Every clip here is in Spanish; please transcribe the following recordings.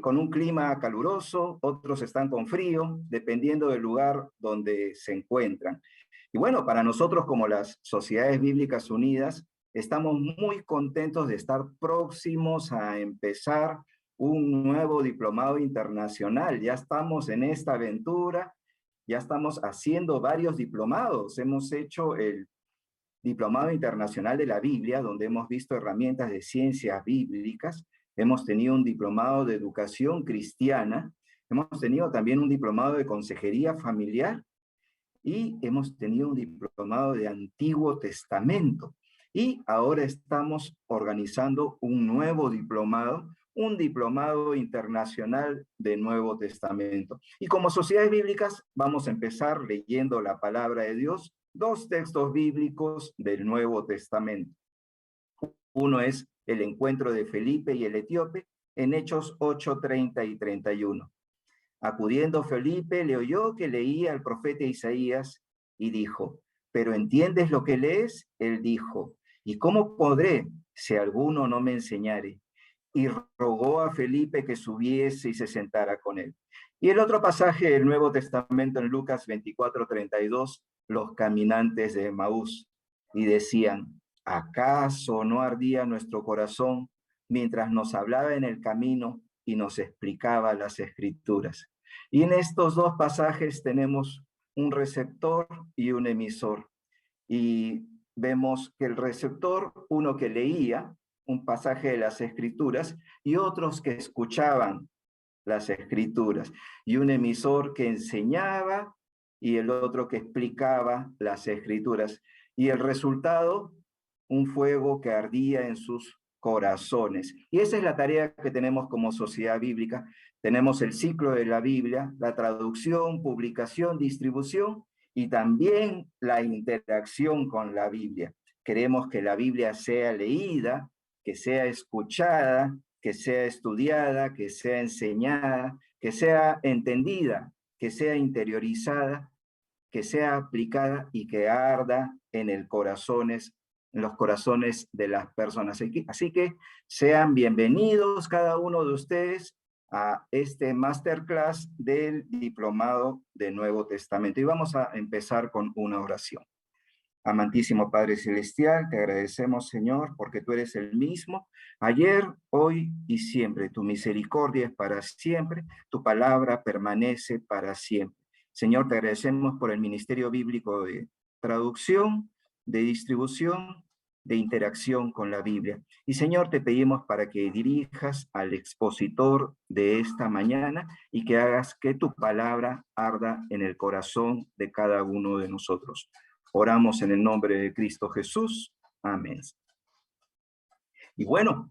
con un clima caluroso, otros están con frío, dependiendo del lugar donde se encuentran. Y bueno, para nosotros como las Sociedades Bíblicas Unidas, estamos muy contentos de estar próximos a empezar un nuevo diplomado internacional. Ya estamos en esta aventura, ya estamos haciendo varios diplomados. Hemos hecho el Diplomado Internacional de la Biblia, donde hemos visto herramientas de ciencias bíblicas. Hemos tenido un diplomado de educación cristiana. Hemos tenido también un diplomado de consejería familiar y hemos tenido un diplomado de Antiguo Testamento. Y ahora estamos organizando un nuevo diplomado, un diplomado internacional de Nuevo Testamento. Y como sociedades bíblicas vamos a empezar leyendo la palabra de Dios, dos textos bíblicos del Nuevo Testamento. Uno es el encuentro de Felipe y el etíope en Hechos 8, 30 y 31. Acudiendo Felipe, le oyó que leía al profeta Isaías y dijo, ¿pero entiendes lo que lees? Él dijo, ¿y cómo podré si alguno no me enseñare? Y rogó a Felipe que subiese y se sentara con él. Y el otro pasaje del Nuevo Testamento en Lucas 24, 32, los caminantes de Emaús, y decían, ¿acaso no ardía nuestro corazón mientras nos hablaba en el camino y nos explicaba las escrituras? Y en estos dos pasajes tenemos un receptor y un emisor. Y vemos que el receptor, uno que leía un pasaje de las escrituras y otros que escuchaban las escrituras, y un emisor que enseñaba y el otro que explicaba las escrituras. Y el resultado, un fuego que ardía en sus corazones. Y esa es la tarea que tenemos como sociedad bíblica. Tenemos el ciclo de la Biblia, la traducción, publicación, distribución y también la interacción con la Biblia. Queremos que la Biblia sea leída, que sea escuchada, que sea estudiada, que sea enseñada, que sea entendida, que sea interiorizada, que sea aplicada y que arda en los corazones de las personas. Así que sean bienvenidos cada uno de ustedes a este masterclass del Diplomado de Nuevo Testamento. Y vamos a empezar con una oración. Amantísimo Padre Celestial, te agradecemos, Señor, porque tú eres el mismo, ayer, hoy y siempre. Tu misericordia es para siempre, tu palabra permanece para siempre. Señor, te agradecemos por el ministerio bíblico de traducción, de distribución, de interacción con la Biblia. Y Señor, te pedimos para que dirijas al expositor de esta mañana y que hagas que tu palabra arda en el corazón de cada uno de nosotros. Oramos en el nombre de Cristo Jesús. Amén. Y bueno,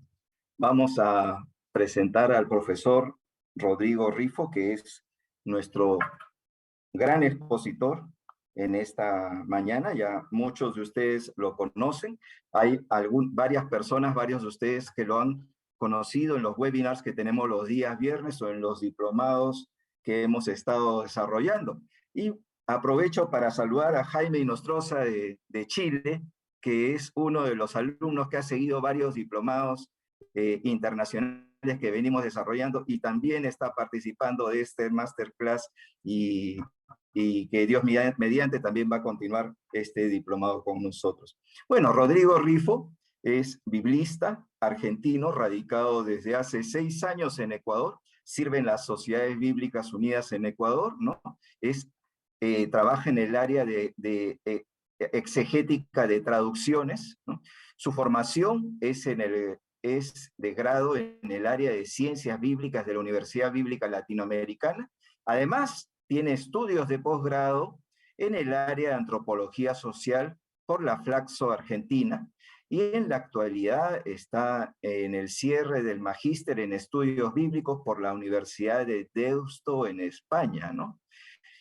vamos a presentar al profesor Rodrigo Rifo, que es nuestro gran expositor en esta mañana. Ya muchos de ustedes lo conocen. Hay varias personas, varios de ustedes que lo han conocido en los webinars que tenemos los días viernes o en los diplomados que hemos estado desarrollando. Y aprovecho para saludar a Jaime Inostroza de Chile, que es uno de los alumnos que ha seguido varios diplomados internacionales que venimos desarrollando y también está participando de este masterclass y que Dios mediante también va a continuar este diplomado con nosotros. Bueno, Rodrigo Rifo es biblista argentino, radicado desde hace 6 años en Ecuador, sirve en las Sociedades Bíblicas Unidas en Ecuador, ¿no? Trabaja en el área de exegética de traducciones, ¿no? Su formación es de grado en el área de ciencias bíblicas de la Universidad Bíblica Latinoamericana. Además, tiene estudios de posgrado en el área de antropología social por la Flaxo Argentina y en la actualidad está en el cierre del magíster en estudios bíblicos por la Universidad de Deusto en España, ¿no?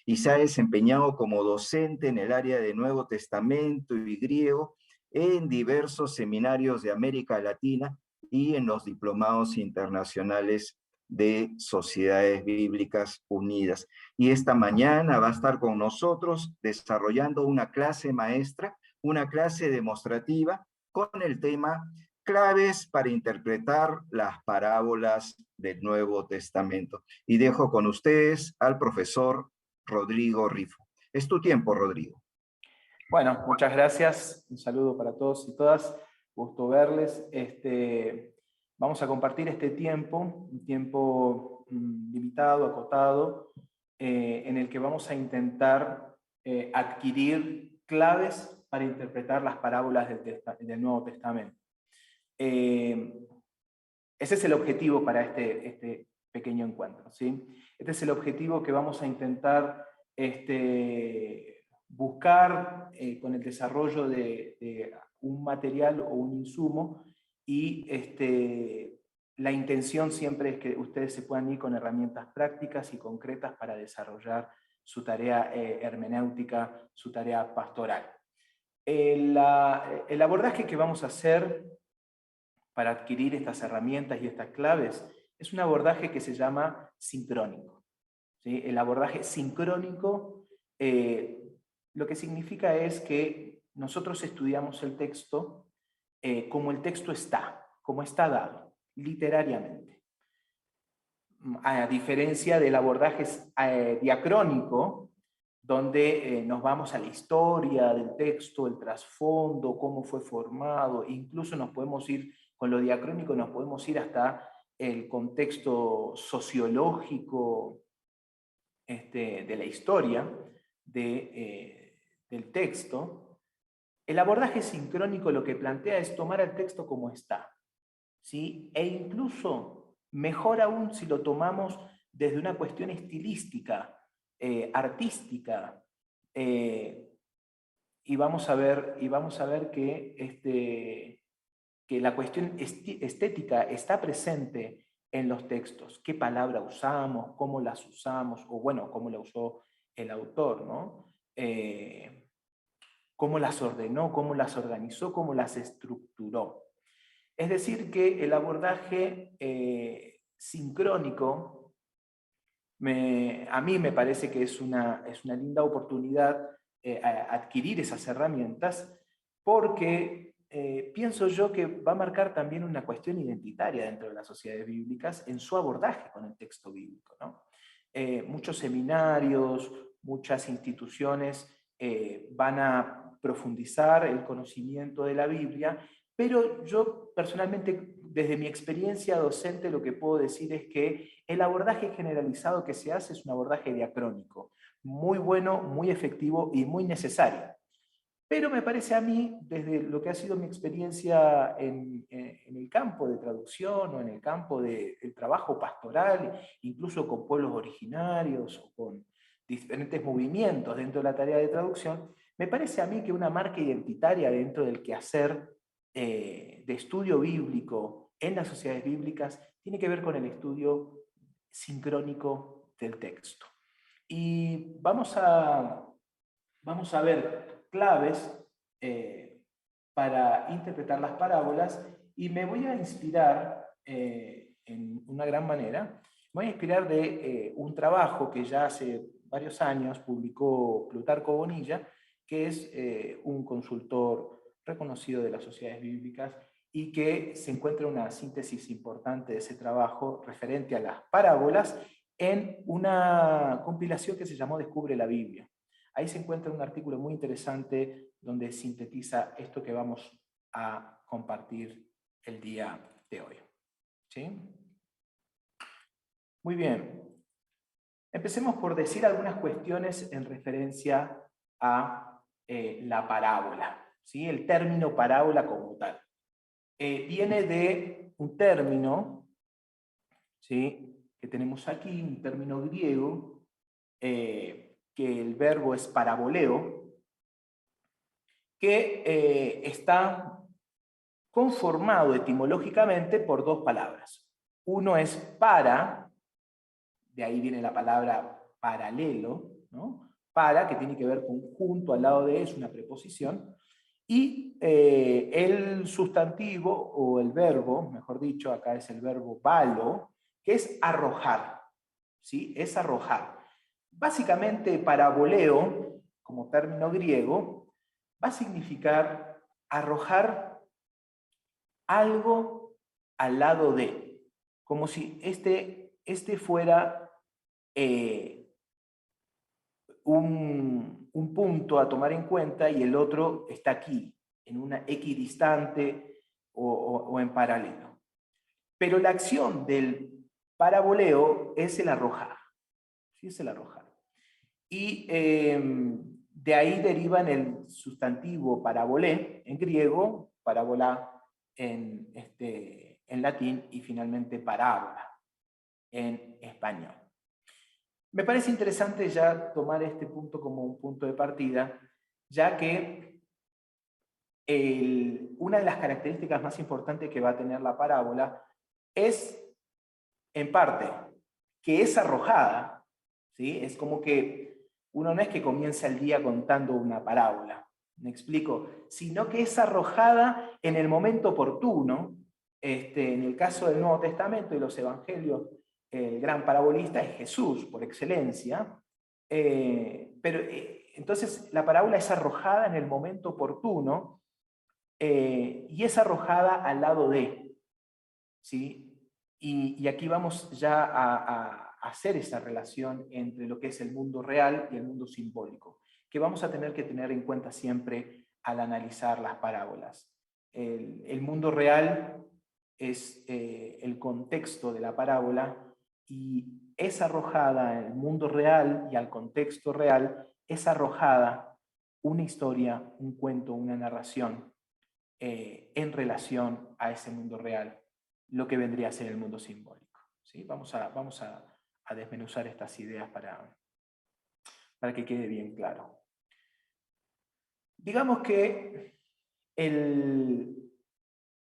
Y se ha desempeñado como docente en el área de Nuevo Testamento y griego en diversos seminarios de América Latina y en los diplomados internacionales de Sociedades Bíblicas Unidas. Y esta mañana va a estar con nosotros desarrollando una clase maestra, una clase demostrativa con el tema claves para interpretar las parábolas del Nuevo Testamento. Y dejo con ustedes al profesor Rodrigo Rifo. Es tu tiempo, Rodrigo. Bueno, muchas gracias. Un saludo para todos y todas. Gusto verles. Vamos a compartir este tiempo, un tiempo limitado, acotado, en el que vamos a intentar adquirir claves para interpretar las parábolas del Nuevo Testamento. Ese es el objetivo para este pequeño encuentro, ¿sí? Este es el objetivo que vamos a intentar buscar con el desarrollo de un material o un insumo, y la intención siempre es que ustedes se puedan ir con herramientas prácticas y concretas para desarrollar su tarea hermenéutica, su tarea pastoral. El abordaje que vamos a hacer para adquirir estas herramientas y estas claves es un abordaje que se llama sincrónico, ¿sí? El abordaje sincrónico lo que significa es que nosotros estudiamos el texto como el texto está, como está dado, literariamente. A diferencia del abordaje diacrónico, donde nos vamos a la historia del texto, el trasfondo, cómo fue formado, incluso nos podemos ir, con lo diacrónico nos podemos ir hasta el contexto sociológico de la historia del texto. El abordaje sincrónico lo que plantea es tomar el texto como está, ¿sí? E incluso, mejor aún si lo tomamos desde una cuestión estilística, artística, y vamos a ver que la cuestión estética está presente en los textos. ¿Qué palabra usamos? ¿Cómo las usamos? O bueno, cómo la usó el autor, ¿no? ¿Cómo las ordenó? ¿Cómo las organizó? ¿Cómo las estructuró? Es decir, que el abordaje sincrónico a mí me parece que es una linda oportunidad adquirir esas herramientas, porque pienso yo que va a marcar también una cuestión identitaria dentro de las sociedades bíblicas en su abordaje con el texto bíblico, ¿no? Muchos seminarios, muchas instituciones van a profundizar el conocimiento de la Biblia, pero yo personalmente, desde mi experiencia docente, lo que puedo decir es que el abordaje generalizado que se hace es un abordaje diacrónico, muy bueno, muy efectivo y muy necesario. Pero me parece a mí, desde lo que ha sido mi experiencia en el campo de traducción o en el campo del trabajo pastoral, incluso con pueblos originarios o con diferentes movimientos dentro de la tarea de traducción, me parece a mí que una marca identitaria dentro del quehacer de estudio bíblico en las sociedades bíblicas tiene que ver con el estudio sincrónico del texto. Y vamos a ver claves para interpretar las parábolas, y me voy a inspirar en una gran manera, me voy a inspirar de un trabajo que ya hace varios años publicó Plutarco Bonilla, que es un consultor reconocido de las sociedades bíblicas, y que se encuentra una síntesis importante de ese trabajo referente a las parábolas en una compilación que se llamó Descubre la Biblia. Ahí se encuentra un artículo muy interesante donde sintetiza esto que vamos a compartir el día de hoy. ¿Sí? Muy bien. Empecemos por decir algunas cuestiones en referencia a la parábola, ¿sí? El término parábola como tal. Viene de un término, ¿sí?, que tenemos aquí, un término griego, que el verbo es paraboleo, que está conformado etimológicamente por dos palabras. Uno es para, de ahí viene la palabra paralelo, ¿no? Para, que tiene que ver con junto, al lado de, es una preposición, y el sustantivo, o el verbo, mejor dicho, acá es el verbo balo, que es arrojar, ¿sí? Es arrojar. Básicamente, paraboleo, como término griego, va a significar arrojar algo al lado de, como si este fuera un punto a tomar en cuenta y el otro está aquí, en una equidistante o en paralelo. Pero la acción del paraboleo es el arrojar. ¿Sí? Es el arrojar. Y de ahí derivan el sustantivo parabolé en griego, parábola en latín y finalmente parábola en español. Me parece interesante ya tomar este punto como un punto de partida, ya que una de las características más importantes que va a tener la parábola es, en parte, que es arrojada, ¿sí? Es como que uno no es que comienza el día contando una parábola, ¿me explico? Sino que es arrojada en el momento oportuno. En el caso del Nuevo Testamento y los Evangelios, el gran parabolista es Jesús, por excelencia. Entonces, la parábola es arrojada en el momento oportuno y es arrojada al lado de, ¿sí? Y aquí vamos ya a hacer esa relación entre lo que es el mundo real y el mundo simbólico, que vamos a tener que tener en cuenta siempre al analizar las parábolas. El mundo real es el contexto de la parábola y es arrojada al mundo real y al contexto real, es arrojada una historia, un cuento, una narración en relación a ese mundo real, lo que vendría a ser el mundo simbólico. ¿Sí? Vamos a desmenuzar estas ideas para que quede bien claro. Digamos que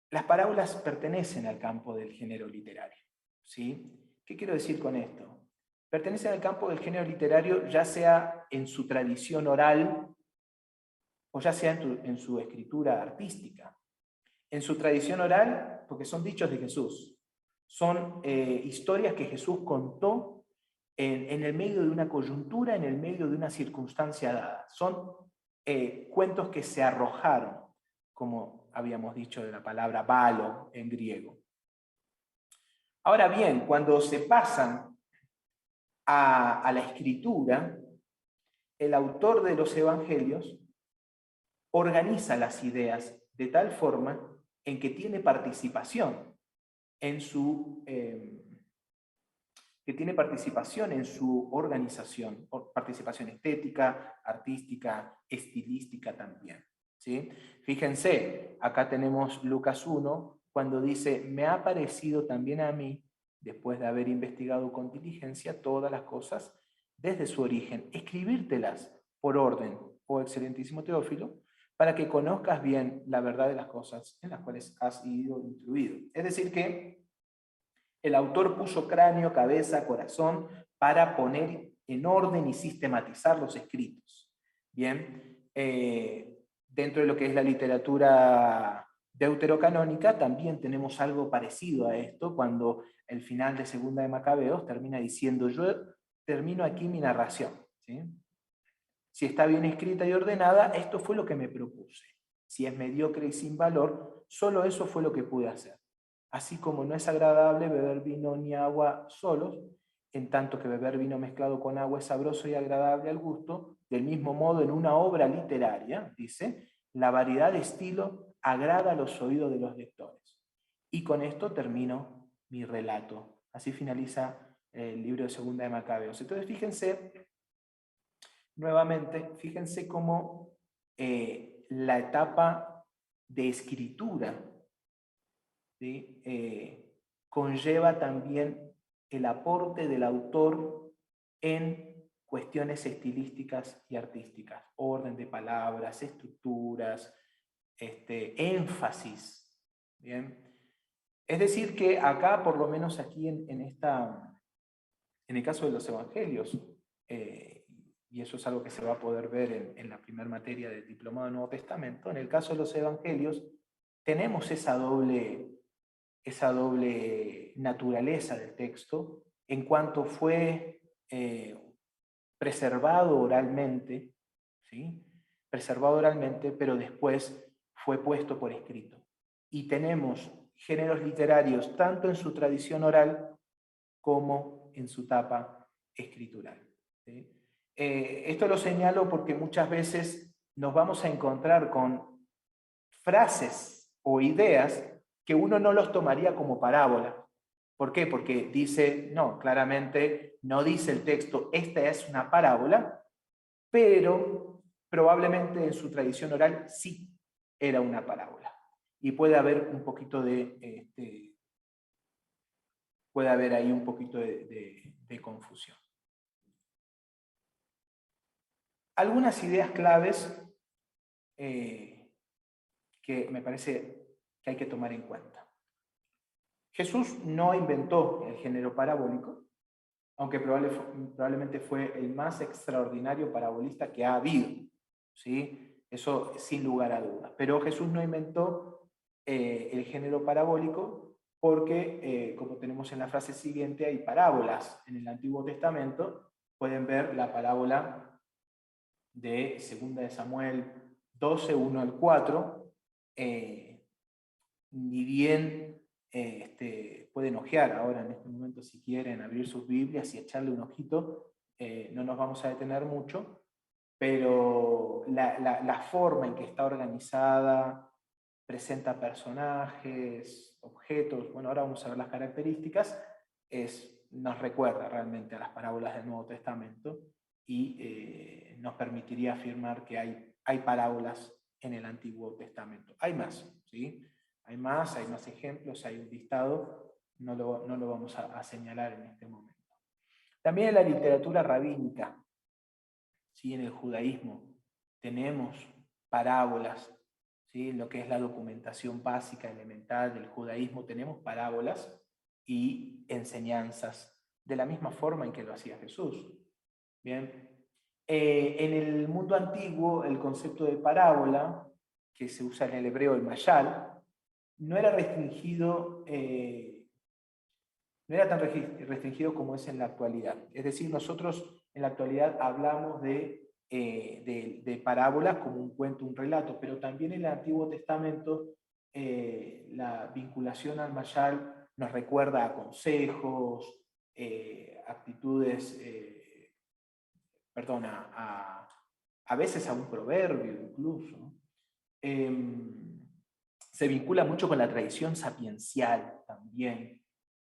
las parábolas pertenecen al campo del género literario. ¿Sí? ¿Qué quiero decir con esto? Pertenecen al campo del género literario ya sea en su tradición oral o ya sea en su escritura artística. En su tradición oral, porque son dichos de Jesús, son historias que Jesús contó en el medio de una coyuntura, en el medio de una circunstancia dada. Son cuentos que se arrojaron, como habíamos dicho de la palabra balo en griego. Ahora bien, cuando se pasan a la escritura, el autor de los evangelios organiza las ideas de tal forma en que tiene participación en su organización, participación estética, artística, estilística también. ¿Sí? Fíjense, acá tenemos Lucas 1, cuando dice, me ha parecido también a mí, después de haber investigado con diligencia todas las cosas desde su origen, escribírtelas por orden, oh excelentísimo Teófilo, para que conozcas bien la verdad de las cosas en las cuales has sido instruido. Es decir que el autor puso cráneo, cabeza, corazón para poner en orden y sistematizar los escritos. Bien, dentro de lo que es la literatura deuterocanónica también tenemos algo parecido a esto, cuando el final de Segunda de Macabeos termina diciendo, yo termino aquí mi narración. ¿Sí? Si está bien escrita y ordenada, esto fue lo que me propuse. Si es mediocre y sin valor, solo eso fue lo que pude hacer. Así como no es agradable beber vino ni agua solos, en tanto que beber vino mezclado con agua es sabroso y agradable al gusto, del mismo modo en una obra literaria, dice, la variedad de estilo agrada a los oídos de los lectores. Y con esto termino mi relato. Así finaliza el libro de Segunda de Macabeos. Entonces fíjense, nuevamente, fíjense cómo la etapa de escritura, ¿sí? Conlleva también el aporte del autor en cuestiones estilísticas y artísticas, orden de palabras, estructuras, énfasis. ¿Bien? Es decir que acá, por lo menos aquí en el caso de los evangelios, y eso es algo que se va a poder ver en la primera materia del Diplomado del Nuevo Testamento, en el caso de los evangelios tenemos esa doble naturaleza del texto en cuanto fue preservado oralmente, ¿sí? Preservado oralmente, pero después fue puesto por escrito. y tenemos géneros literarios tanto en su tradición oral como en su tapa escritural. ¿Sí? Esto lo señalo porque muchas veces nos vamos a encontrar con frases o ideas que uno no los tomaría como parábola. ¿Por qué? Porque dice, no, claramente no dice el texto, esta es una parábola, pero probablemente en su tradición oral sí era una parábola. Y puede haber un poquito puede haber ahí un poquito de confusión. Algunas ideas claves que me parece que hay que tomar en cuenta. Jesús no inventó el género parabólico, aunque probablemente fue el más extraordinario parabolista que ha habido, ¿sí? Eso sin lugar a dudas. Pero Jesús no inventó el género parabólico porque, como tenemos en la frase siguiente, hay parábolas en el Antiguo Testamento. Pueden ver la parábola de 2 de Samuel 12, 1 al 4, ni bien pueden ojear ahora en este momento si quieren abrir sus Biblias y echarle un ojito, no nos vamos a detener mucho, pero la forma en que está organizada presenta personajes, objetos, bueno, ahora vamos a ver las características, nos recuerda realmente a las parábolas del Nuevo Testamento y nos permitiría afirmar que hay parábolas en el Antiguo Testamento. Hay más, ¿sí? Hay más ejemplos, hay un listado, no lo vamos a señalar en este momento. También en la literatura rabínica, ¿sí? En el judaísmo, tenemos parábolas, ¿sí? En lo que es la documentación básica, elemental del judaísmo, tenemos parábolas y enseñanzas, de la misma forma en que lo hacía Jesús. Bien. En el mundo antiguo, el concepto de parábola, que se usa en el hebreo, el mashal, no era restringido, no era tan restringido como es en la actualidad. Es decir, nosotros en la actualidad hablamos de parábolas como un cuento, un relato, pero también en el Antiguo Testamento la vinculación al mashal nos recuerda a consejos, actitudes, a veces a un proverbio incluso. Se vincula mucho con la tradición sapiencial también.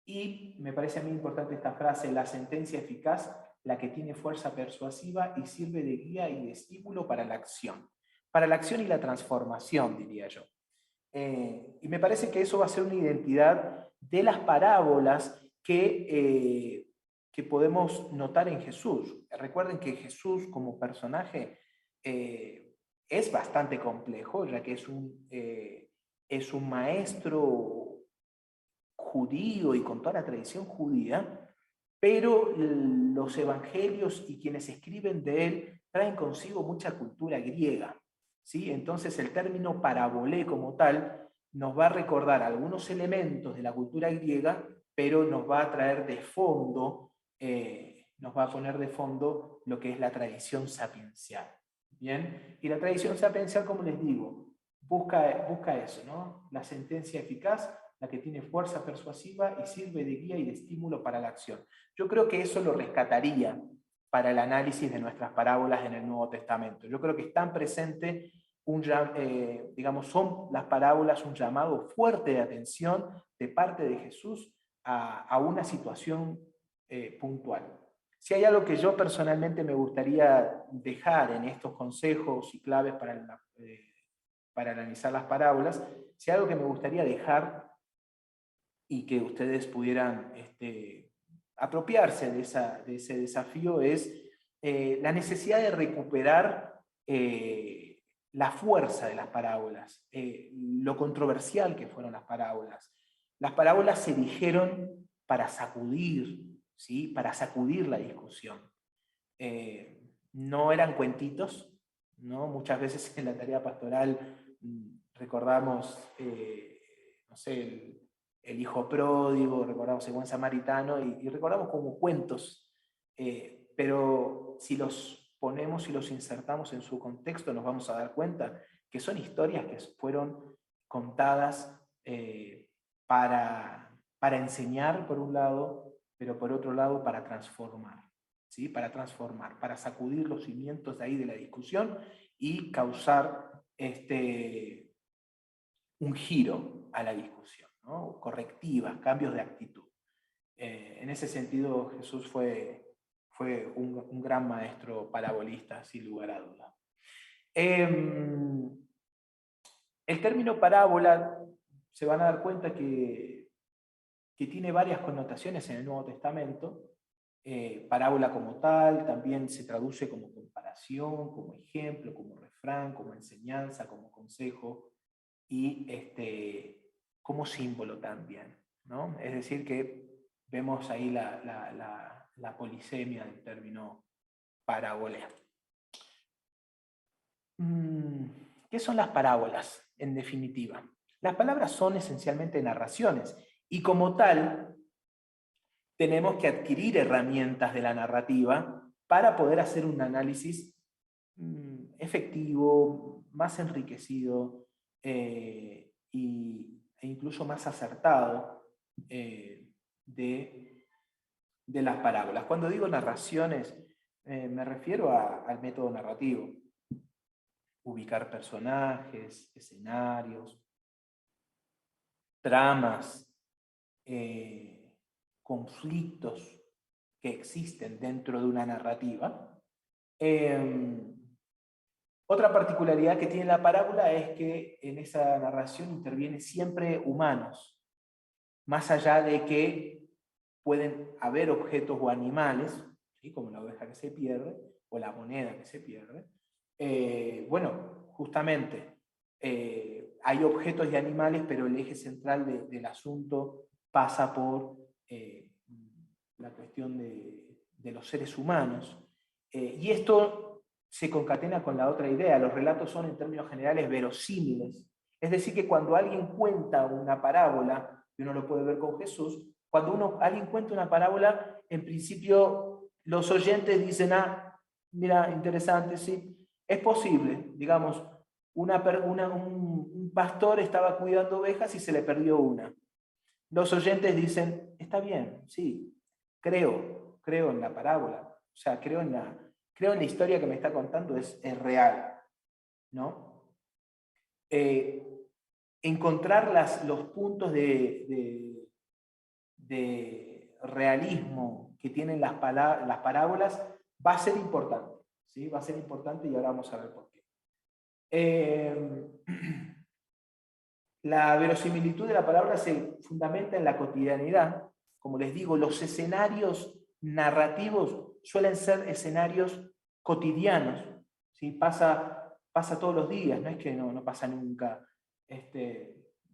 Y me parece a mí importante esta frase: la sentencia eficaz, la que tiene fuerza persuasiva y sirve de guía y de estímulo para la acción. Para la acción y la transformación, diría yo. Y me parece que eso va a ser una identidad de las parábolas que podemos notar en Jesús. Recuerden que Jesús como personaje es bastante complejo, ya que es un maestro judío y con toda la tradición judía, pero los evangelios y quienes escriben de él traen consigo mucha cultura griega, ¿sí? Entonces el término parabolé como tal nos va a recordar algunos elementos de la cultura griega, pero nos va a traer de fondo, nos va a poner de fondo lo que es la tradición sapiencial. ¿Bien? Y la tradición sapiencial, como les digo, busca eso, ¿no? La sentencia eficaz, la que tiene fuerza persuasiva y sirve de guía y de estímulo para la acción. Yo creo que eso lo rescataría para el análisis de nuestras parábolas en el Nuevo Testamento. Yo creo que están presentes, digamos, son las parábolas un llamado fuerte de atención de parte de Jesús a una situación puntual. Si hay algo que yo personalmente me gustaría dejar en estos consejos y claves para analizar las parábolas, si hay algo que me gustaría dejar y que ustedes pudieran apropiarse de ese desafío es la necesidad de recuperar la fuerza de las parábolas, lo controversial que fueron las parábolas. Las parábolas se dijeron para sacudir, ¿sí? Para sacudir la discusión. No eran cuentitos, ¿no? Muchas veces en la tarea pastoral recordamos, no sé, el hijo pródigo, recordamos el buen samaritano y recordamos como cuentos, pero si los ponemos y los insertamos en su contexto nos vamos a dar cuenta que son historias que fueron contadas para enseñar por un lado, pero por otro lado para transformar, ¿sí? Para transformar, para sacudir los cimientos de ahí de la discusión y causar un giro a la discusión, ¿no? Correctivas, cambios de actitud. En ese sentido, Jesús fue un gran maestro parabolista, sin lugar a dudas. El término parábola, se van a dar cuenta que tiene varias connotaciones en el Nuevo Testamento. Parábola como tal, también se traduce como comparación, como ejemplo, como refrán, como enseñanza, como consejo y como símbolo también, ¿no? Es decir, que vemos ahí la polisemia del término parábola. ¿Qué son las parábolas, en definitiva? Las palabras son esencialmente narraciones, y como tal, tenemos que adquirir herramientas de la narrativa para poder hacer un análisis efectivo, más enriquecido e incluso más acertado de las parábolas. Cuando digo narraciones, me refiero al método narrativo. Ubicar personajes, escenarios, tramas, conflictos que existen dentro de una narrativa. Otra particularidad que tiene la parábola es que en esa narración intervienen siempre humanos, más allá de que pueden haber objetos o animales, ¿sí? Como la oveja que se pierde o la moneda que se pierde. Bueno, justamente hay objetos y animales, pero el eje central del asunto pasa por la cuestión de los seres humanos. Y esto se concatena con la otra idea. Los relatos son, en términos generales, verosímiles. Es decir, que cuando alguien cuenta una parábola, y uno lo puede ver con Jesús, cuando alguien cuenta una parábola, en principio los oyentes dicen, mira, interesante, sí, es posible, digamos, un pastor estaba cuidando ovejas y se le perdió una. Los oyentes dicen, está bien, sí, creo en la parábola, o sea, creo en la historia que me está contando, es real, ¿no? Encontrar los puntos de realismo que tienen las parábolas va a ser importante, ¿sí? Va a ser importante y ahora vamos a ver por qué. La verosimilitud de la palabra se fundamenta en la cotidianidad. Como les digo, los escenarios narrativos suelen ser escenarios cotidianos, ¿sí? Pasa todos los días, no es que no pasa nunca.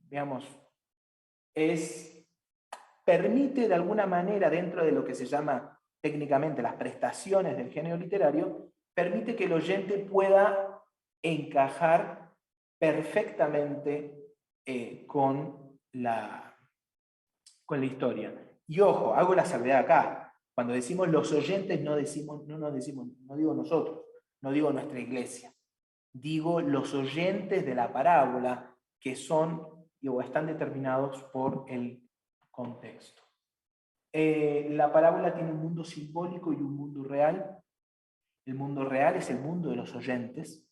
Digamos, permite de alguna manera, dentro de lo que se llama técnicamente las prestaciones del género literario, permite que el oyente pueda encajar perfectamente con la historia. Y ojo, hago la salvedad acá. Cuando decimos los oyentes, no digo nosotros, no digo nuestra iglesia. Digo los oyentes de la parábola, que son o están determinados por el contexto. La parábola tiene un mundo simbólico y un mundo real. El mundo real es el mundo de los oyentes,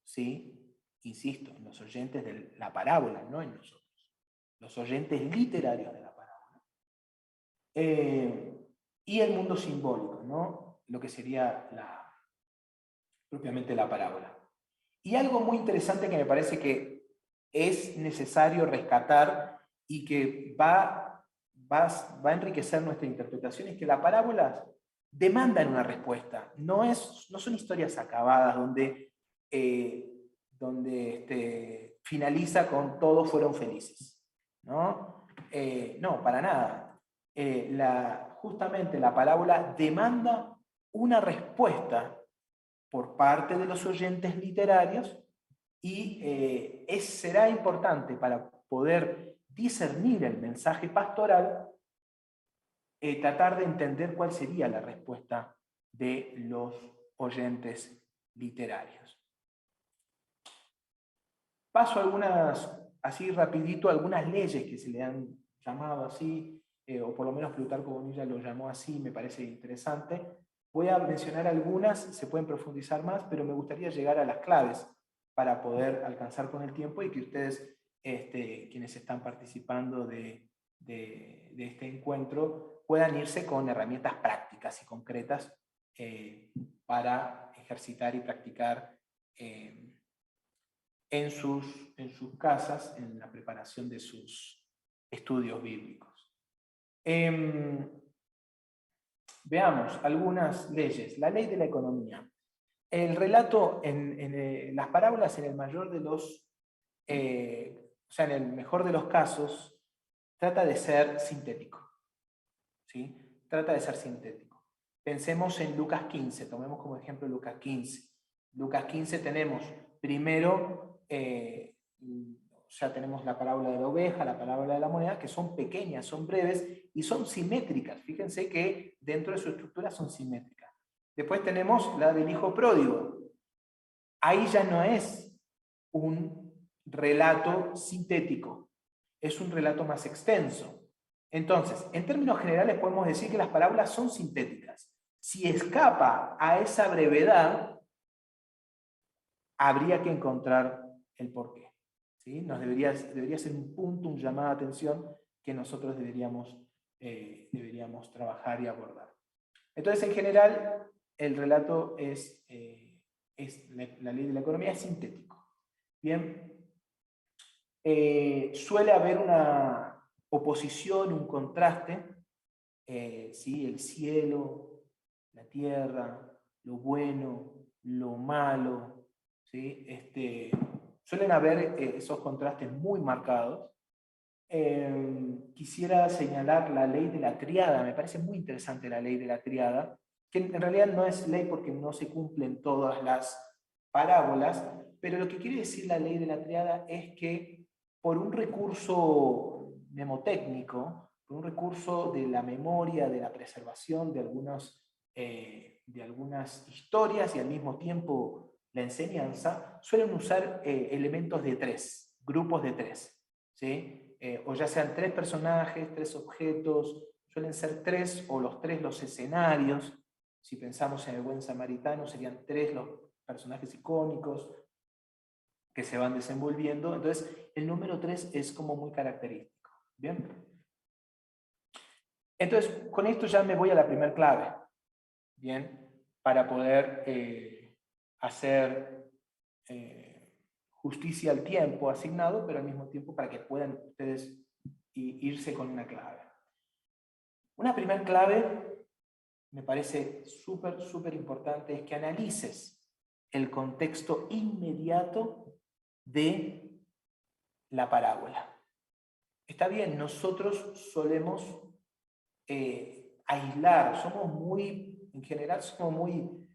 ¿sí? Insisto, en los oyentes de la parábola, no en nosotros. Los oyentes literarios de la parábola. Y el mundo simbólico, ¿no? Lo que sería propiamente la parábola. Y algo muy interesante que me parece que es necesario rescatar y que va a enriquecer nuestra interpretación es que las parábolas demandan una respuesta. No son historias acabadas donde finaliza con todos fueron felices, ¿no? No, para nada. Justamente la parábola demanda una respuesta por parte de los oyentes literarios y será importante para poder discernir el mensaje pastoral, tratar de entender cuál sería la respuesta de los oyentes literarios. Paso a algunas así rapidito algunas leyes que se le han llamado así, o por lo menos Plutarco Bonilla lo llamó así, me parece interesante. Voy a mencionar algunas, se pueden profundizar más, pero me gustaría llegar a las claves para poder alcanzar con el tiempo y que ustedes, quienes están participando de este encuentro, puedan irse con herramientas prácticas y concretas para ejercitar y practicar en sus casas, en la preparación de sus estudios bíblicos. Veamos algunas leyes. La ley de la economía. El relato en las parábolas, en el mayor de los, o sea, en el mejor de los casos, trata de ser sintético. ¿Sí? Trata de ser sintético. Pensemos en Lucas 15, tomemos como ejemplo Lucas 15. Lucas 15 tenemos primero, ya tenemos la parábola de la oveja, la parábola de la moneda, que son pequeñas, son breves y son simétricas. Fíjense que dentro de su estructura son simétricas. Después tenemos la del hijo pródigo. Ahí ya no es un relato sintético, es un relato más extenso. Entonces, en términos generales podemos decir que las parábolas son sintéticas. Si escapa a esa brevedad, habría que encontrar el porqué. ¿Sí? Debería ser un punto, un llamado de atención que nosotros deberíamos trabajar y abordar. Entonces, en general, el relato la ley de la economía es sintético. Bien, suele haber una oposición, un contraste, ¿sí? El cielo, la tierra, lo bueno, lo malo, ¿sí? Suelen haber esos contrastes muy marcados. Quisiera señalar la ley de la triada, me parece muy interesante la ley de la triada, que en realidad no es ley porque no se cumplen todas las parábolas, pero lo que quiere decir la ley de la triada es que por un recurso mnemotécnico, por un recurso de la memoria, de la preservación de algunas historias y al mismo tiempo la enseñanza, suelen usar elementos de tres, grupos de tres, ¿sí? O ya sean tres personajes, tres objetos, suelen ser tres o los tres los escenarios. Si pensamos en el buen samaritano, serían tres los personajes icónicos que se van desenvolviendo. Entonces, el número 3 es como muy característico. ¿Bien? Entonces, con esto ya me voy a la primera clave. ¿Bien? Para poder hacer justicia al tiempo asignado, pero al mismo tiempo para que puedan ustedes irse con una clave. Una primera clave, me parece súper importante, es que analices el contexto inmediato de la parábola. Está bien, nosotros solemos aislar, en general somos muy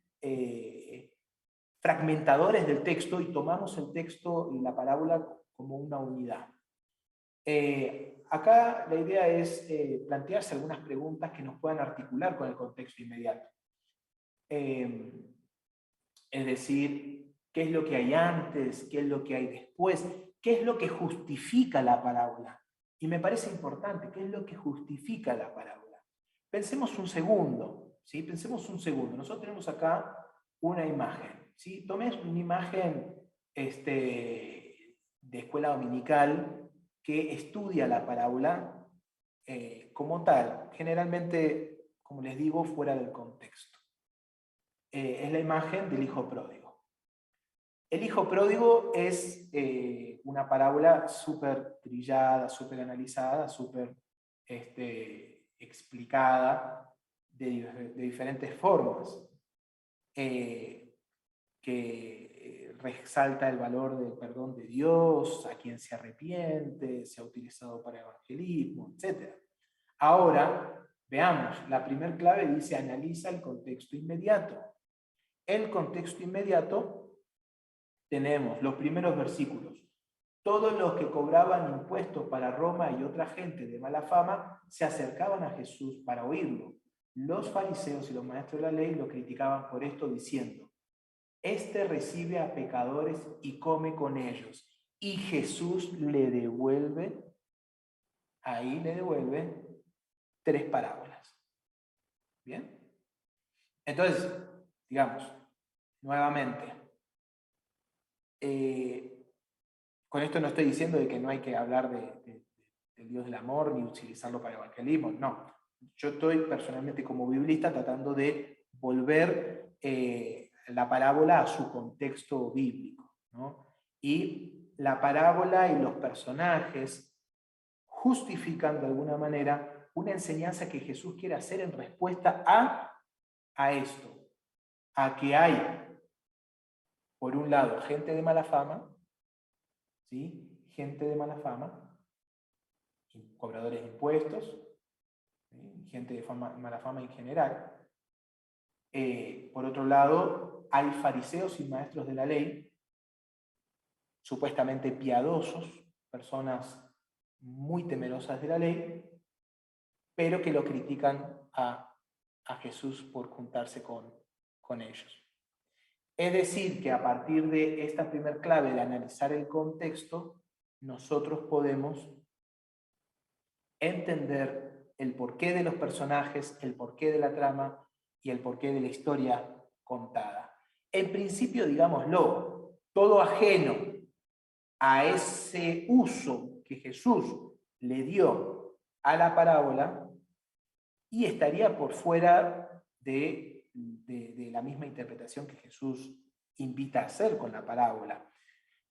fragmentadores del texto y tomamos el texto y la parábola como una unidad. Acá la idea es plantearse algunas preguntas que nos puedan articular con el contexto inmediato. Es decir, ¿qué es lo que hay antes? ¿Qué es lo que hay después? ¿Qué es lo que justifica la parábola? Y me parece importante, ¿qué es lo que justifica la parábola? Pensemos un segundo, ¿sí? Pensemos un segundo. Nosotros tenemos acá una imagen, ¿sí? Tomé una imagen de escuela dominical que estudia la parábola como tal, generalmente, como les digo, fuera del contexto. Es la imagen del hijo pródigo. El hijo pródigo es una parábola súper trillada, súper analizada, súper explicada de diferentes formas, que resalta el valor del perdón de Dios, a quien se arrepiente, se ha utilizado para evangelismo, etc. Ahora, veamos, la primera clave dice analiza el contexto inmediato. El contexto inmediato tenemos los primeros versículos. Todos los que cobraban impuestos para Roma y otra gente de mala fama se acercaban a Jesús para oírlo. Los fariseos y los maestros de la ley lo criticaban por esto diciendo: este recibe a pecadores y come con ellos. Y Jesús le devuelve 3 parábolas. ¿Bien? Entonces, digamos, nuevamente, con esto no estoy diciendo de que no hay que hablar del Dios del amor ni utilizarlo para evangelismo, no. Yo estoy personalmente como biblista tratando de volver la parábola a su contexto bíblico, ¿no? Y la parábola y los personajes justifican de alguna manera una enseñanza que Jesús quiere hacer en respuesta a esto, a que hay, por un lado, gente de mala fama, ¿sí? Gente de mala fama, cobradores de impuestos, ¿sí? Gente de mala fama en general. Por otro lado, hay fariseos y maestros de la ley, supuestamente piadosos, personas muy temerosas de la ley, pero que lo critican a Jesús por juntarse con ellos. Es decir, que a partir de esta primer clave de analizar el contexto, nosotros podemos entender el porqué de los personajes, el porqué de la trama y el porqué de la historia contada. En principio, digámoslo, todo ajeno a ese uso que Jesús le dio a la parábola y estaría por fuera de la misma interpretación que Jesús invita a hacer con la parábola.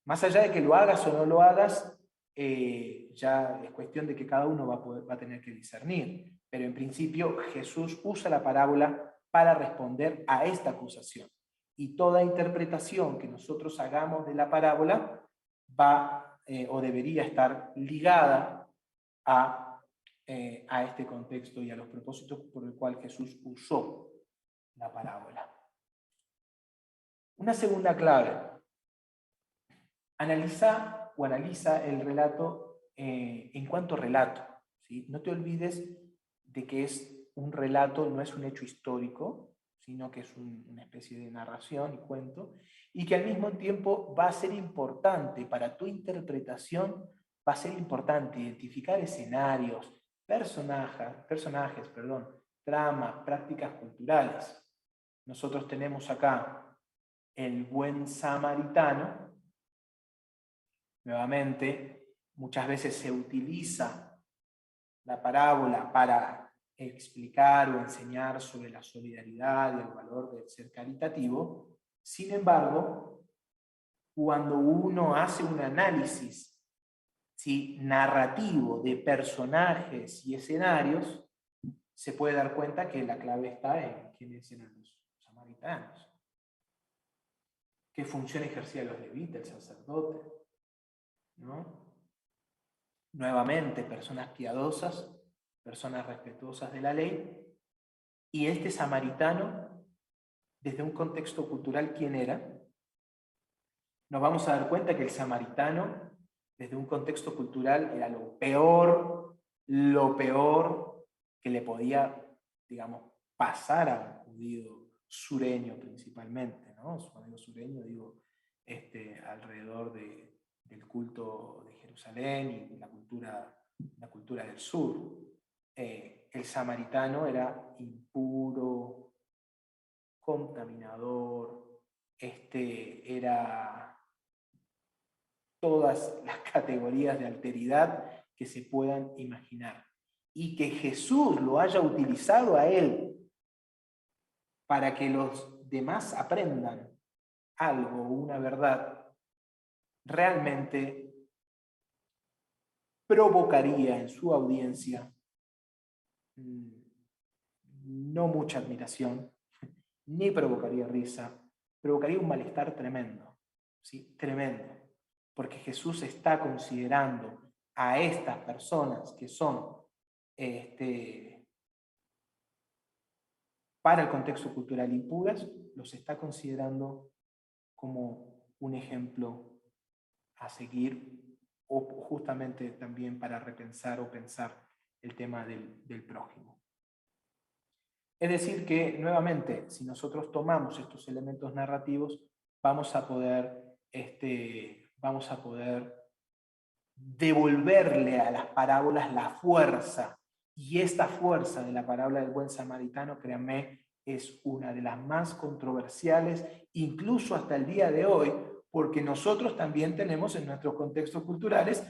Más allá de que lo hagas o no lo hagas, ya es cuestión de que cada uno va a tener que discernir. Pero en principio Jesús usa la parábola para responder a esta acusación. Y toda interpretación que nosotros hagamos de la parábola va o debería estar ligada a este contexto y a los propósitos por el cual Jesús usó la parábola. Una segunda clave. Analiza el relato en cuanto relato, ¿sí? No te olvides de que es un relato, no es un hecho histórico, sino que es una especie de narración y cuento, y que al mismo tiempo va a ser importante para tu interpretación, va a ser importante identificar escenarios, personajes, tramas, prácticas culturales. Nosotros tenemos acá el buen samaritano. Nuevamente, muchas veces se utiliza la parábola para explicar o enseñar sobre la solidaridad y el valor del ser caritativo. Sin embargo, cuando uno hace un análisis, ¿sí?, narrativo de personajes y escenarios, se puede dar cuenta que la clave está en quiénes eran los samaritanos. ¿Qué función ejercía los levitas, el sacerdote? ¿No? Nuevamente, personas piadosas, personas respetuosas de la ley, y este samaritano, desde un contexto cultural, ¿quién era? Nos vamos a dar cuenta que el samaritano, desde un contexto cultural, era lo peor que le podía, digamos, pasar a un judío sureño principalmente, ¿no? Cuando digo sureño, digo alrededor del culto de Jerusalén y la cultura del sur. El samaritano era impuro, contaminador, era todas las categorías de alteridad que se puedan imaginar. Y que Jesús lo haya utilizado a él para que los demás aprendan algo, una verdad, realmente provocaría en su audiencia no mucha admiración, ni provocaría risa, provocaría un malestar tremendo, ¿sí? Tremendo, porque Jesús está considerando a estas personas que son para el contexto cultural impuras, los está considerando como un ejemplo a seguir, o justamente también para repensar o pensar el tema del prójimo. Es decir que, nuevamente, si nosotros tomamos estos elementos narrativos, vamos a poder devolverle a las parábolas la fuerza. Y esta fuerza de la parábola del buen samaritano, créanme, es una de las más controversiales, incluso hasta el día de hoy, porque nosotros también tenemos en nuestros contextos culturales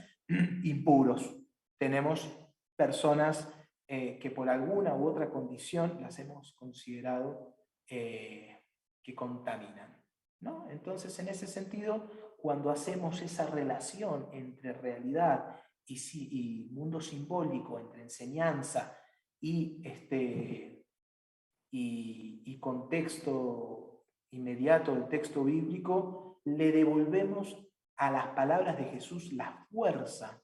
impuros. Tenemos personas que por alguna u otra condición las hemos considerado que contaminan, ¿no? Entonces, en ese sentido, cuando hacemos esa relación entre realidad y mundo simbólico, entre enseñanza y contexto inmediato del texto bíblico, le devolvemos a las palabras de Jesús la fuerza,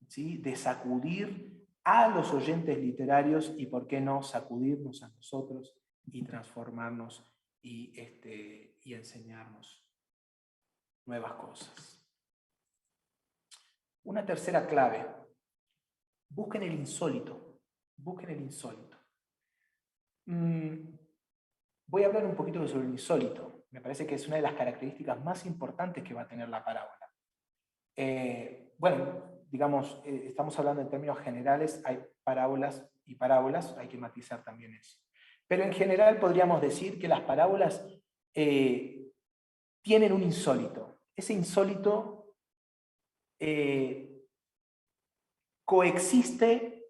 ¿sí?, de sacudir a los oyentes literarios y, por qué no, sacudirnos a nosotros y transformarnos y enseñarnos nuevas cosas. Una tercera clave: busquen el insólito. Busquen el insólito. Voy a hablar un poquito sobre el insólito. Me parece que es una de las características más importantes que va a tener la parábola. Bueno, digamos, estamos hablando en términos generales, hay parábolas y parábolas, hay que matizar también eso. Pero en general podríamos decir que las parábolas tienen un insólito. Ese insólito coexiste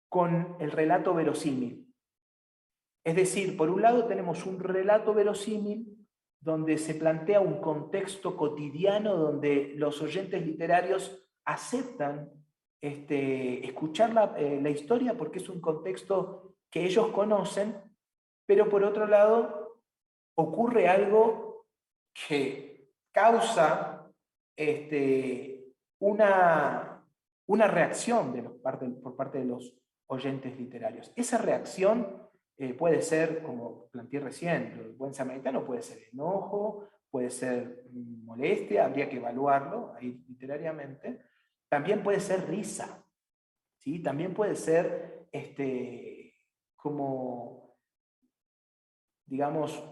con el relato verosímil. Es decir, por un lado tenemos un relato verosímil donde se plantea un contexto cotidiano donde los oyentes literarios aceptan escuchar la historia porque es un contexto que ellos conocen, pero por otro lado ocurre algo que causa una reacción por parte de los oyentes literarios. Esa reacción puede ser, como planteé recién, el buen samaritano puede ser enojo, puede ser molestia, habría que evaluarlo ahí literariamente. También puede ser risa, ¿sí? También puede ser como, digamos,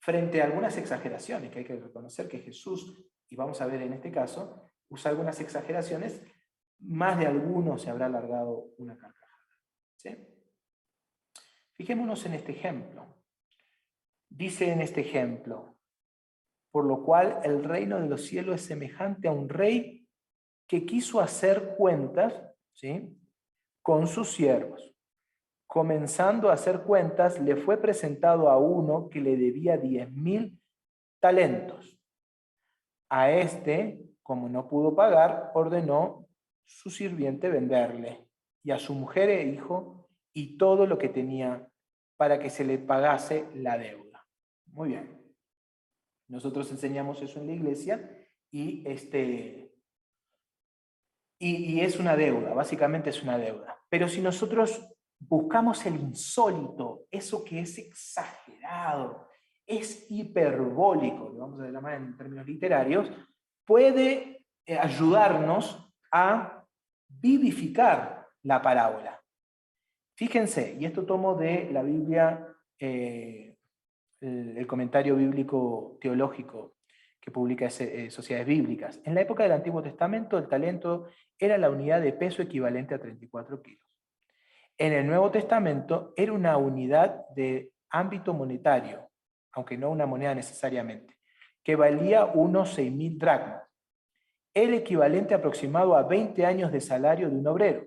frente a algunas exageraciones, que hay que reconocer que Jesús, y vamos a ver en este caso, usa algunas exageraciones, más de alguno se habrá alargado una carcajada, ¿sí? Fijémonos en este ejemplo. Dice en este ejemplo: por lo cual el reino de los cielos es semejante a un rey que quiso hacer cuentas, ¿sí?, con sus siervos. Comenzando a hacer cuentas, le fue presentado a uno que le debía 10.000 talentos. A este, como no pudo pagar, ordenó su sirviente venderle, y a su mujer e hijo, y todo lo que tenía, para que se le pagase la deuda. Muy bien. Nosotros enseñamos eso en la iglesia y es una deuda, básicamente es una deuda. Pero si nosotros buscamos el insólito, eso que es exagerado, es hiperbólico, lo vamos a llamar en términos literarios, puede ayudarnos a vivificar la parábola. Fíjense, y esto tomo de la Biblia, el comentario bíblico teológico que publica Sociedades Bíblicas. En la época del Antiguo Testamento, el talento era la unidad de peso equivalente a 34 kilos. En el Nuevo Testamento era una unidad de ámbito monetario, aunque no una moneda necesariamente, que valía unos 6.000 dracmas, el equivalente aproximado a 20 años de salario de un obrero.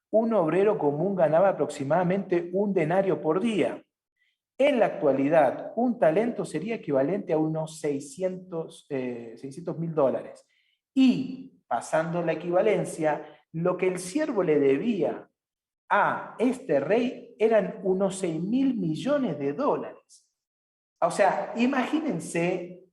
Un obrero común ganaba aproximadamente 1 denario por día. En la actualidad, un talento sería equivalente a unos 600.000 dólares. Y, pasando la equivalencia, lo que el siervo le debía a este rey eran unos 6.000 millones de dólares. O sea, imagínense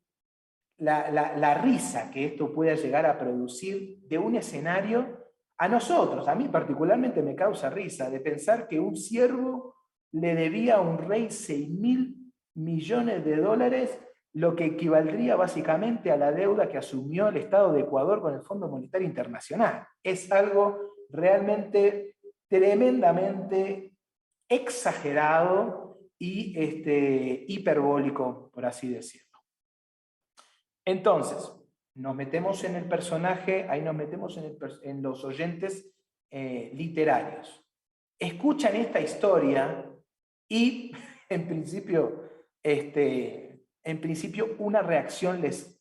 la risa que esto pueda llegar a producir de un escenario. A nosotros, a mí particularmente me causa risa de pensar que un siervo le debía a un rey 6.000 millones de dólares, lo que equivaldría básicamente a la deuda que asumió el Estado de Ecuador con el Fondo Monetario Internacional. Es algo realmente tremendamente exagerado y hiperbólico, por así decirlo. Entonces, nos metemos en el personaje, ahí nos metemos en los oyentes literarios. Escuchan esta historia y en principio una reacción les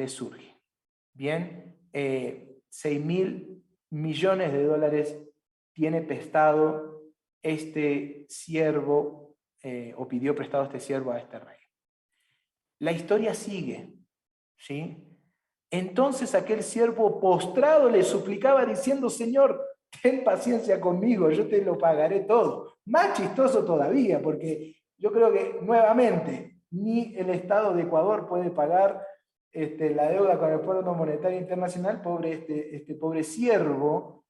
surge. Bien, 6.000 millones de dólares tiene prestado este siervo, o pidió prestado este siervo a este rey. La historia sigue, ¿sí? Entonces aquel siervo postrado le suplicaba diciendo: Señor, ten paciencia conmigo, yo te lo pagaré todo. Más chistoso todavía, porque yo creo que nuevamente ni el Estado de Ecuador puede pagar la deuda con el Fondo Monetario Internacional, este pobre siervo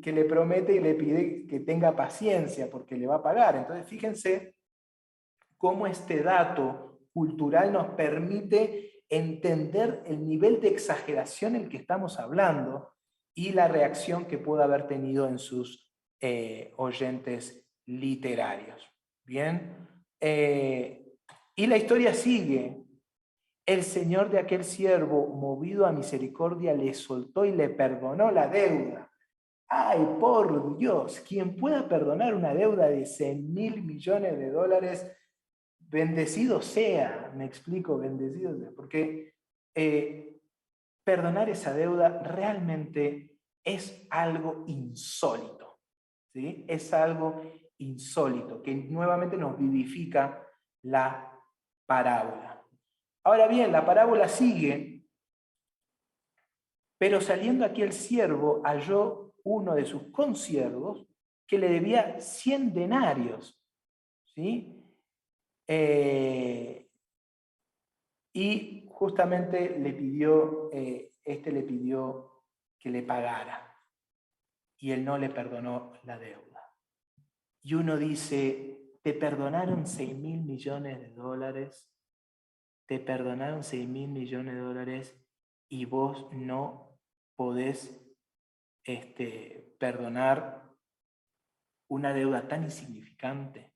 que le promete y le pide que tenga paciencia porque le va a pagar. Entonces fíjense cómo este dato cultural nos permite entender el nivel de exageración en el que estamos hablando y la reacción que pudo haber tenido en sus oyentes literarios. Bien, y la historia sigue. El señor de aquel siervo, movido a misericordia, le soltó y le perdonó la deuda. ¡Ay, por Dios! Quien pueda perdonar una deuda de 100.000 millones de dólares, bendecido sea, me explico, bendecido sea, porque perdonar esa deuda realmente es algo insólito, ¿sí? Es algo insólito, que nuevamente nos vivifica la parábola. Ahora bien, la parábola sigue, pero saliendo aquí el siervo halló uno de sus consiervos que le debía 100 denarios, ¿sí? Y justamente le pidió que le pagara, y él no le perdonó la deuda. Y uno dice: te perdonaron 6.000 millones de dólares, te perdonaron 6.000 millones de dólares y vos no podés perdonar una deuda tan insignificante,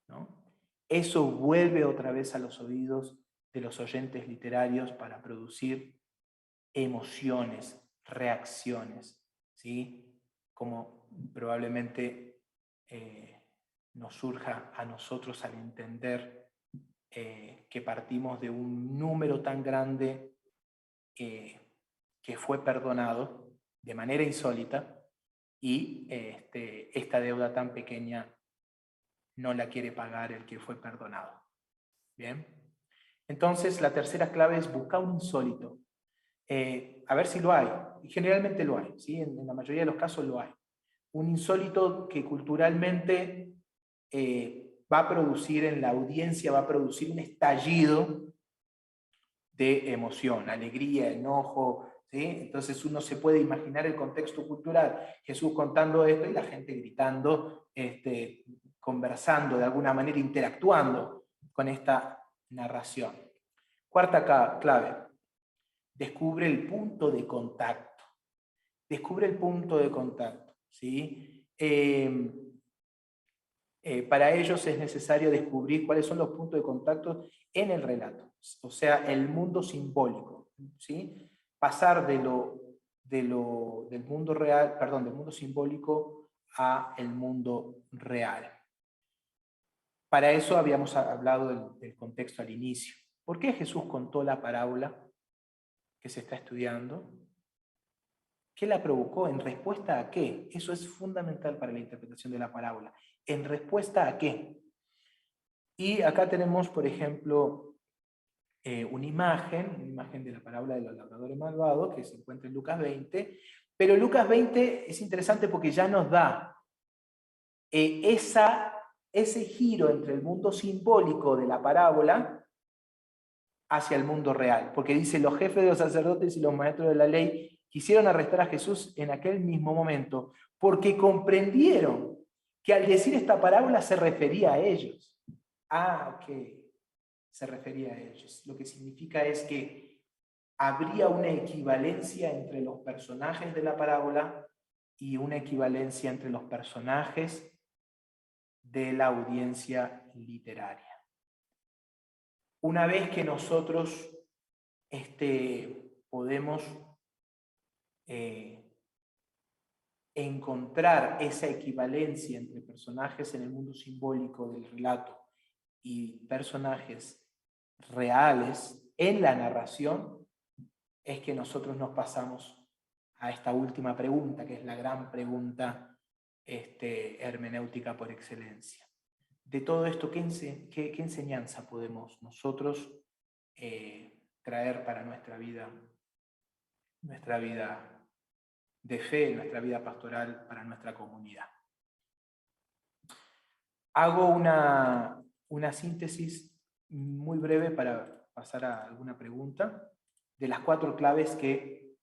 ¿no? Eso vuelve otra vez a los oídos de los oyentes literarios para producir emociones, reacciones, ¿sí? Como probablemente nos surja a nosotros al entender que partimos de un número tan grande que fue perdonado de manera insólita, y esta deuda tan pequeña no la quiere pagar el que fue perdonado. Bien, entonces la tercera clave es buscar un insólito. A ver si lo hay, y generalmente lo hay, ¿sí? En la mayoría de los casos lo hay. Un insólito que culturalmente va a producir en la audiencia, va a producir un estallido de emoción, alegría, enojo, ¿sí? Entonces uno se puede imaginar el contexto cultural, Jesús contando esto y la gente gritando, conversando de alguna manera, interactuando con esta narración. Cuarta clave: descubre el punto de contacto. Descubre el punto de contacto, ¿sí? Para ellos es necesario descubrir cuáles son los puntos de contacto en el relato, o sea, el mundo simbólico, ¿sí? Pasar del mundo real, perdón, del mundo simbólico a el mundo real. Para eso habíamos hablado del contexto al inicio. ¿Por qué Jesús contó la parábola que se está estudiando? ¿Qué la provocó? ¿En respuesta a qué? Eso es fundamental para la interpretación de la parábola. ¿En respuesta a qué? Y acá tenemos, por ejemplo, una imagen de la parábola de los labradores malvados que se encuentra en Lucas 20, pero Lucas 20 es interesante porque ya nos da ese giro entre el mundo simbólico de la parábola hacia el mundo real, porque dice: los jefes de los sacerdotes y los maestros de la ley quisieron arrestar a Jesús en aquel mismo momento, porque comprendieron que al decir esta parábola se refería a ellos. Ok, se refería a ellos. Lo que significa es que habría una equivalencia entre los personajes de la parábola y una equivalencia entre los personajes de la audiencia literaria. Una vez que nosotros podemos encontrar esa equivalencia entre personajes en el mundo simbólico del relato y personajes reales en la narración, es que nosotros nos pasamos a esta última pregunta, que es la gran pregunta hermenéutica por excelencia. De todo esto, ¿qué enseñanza podemos nosotros traer para nuestra vida de fe, nuestra vida pastoral, para nuestra comunidad? Hago una síntesis muy breve para pasar a alguna pregunta, de las 4 claves que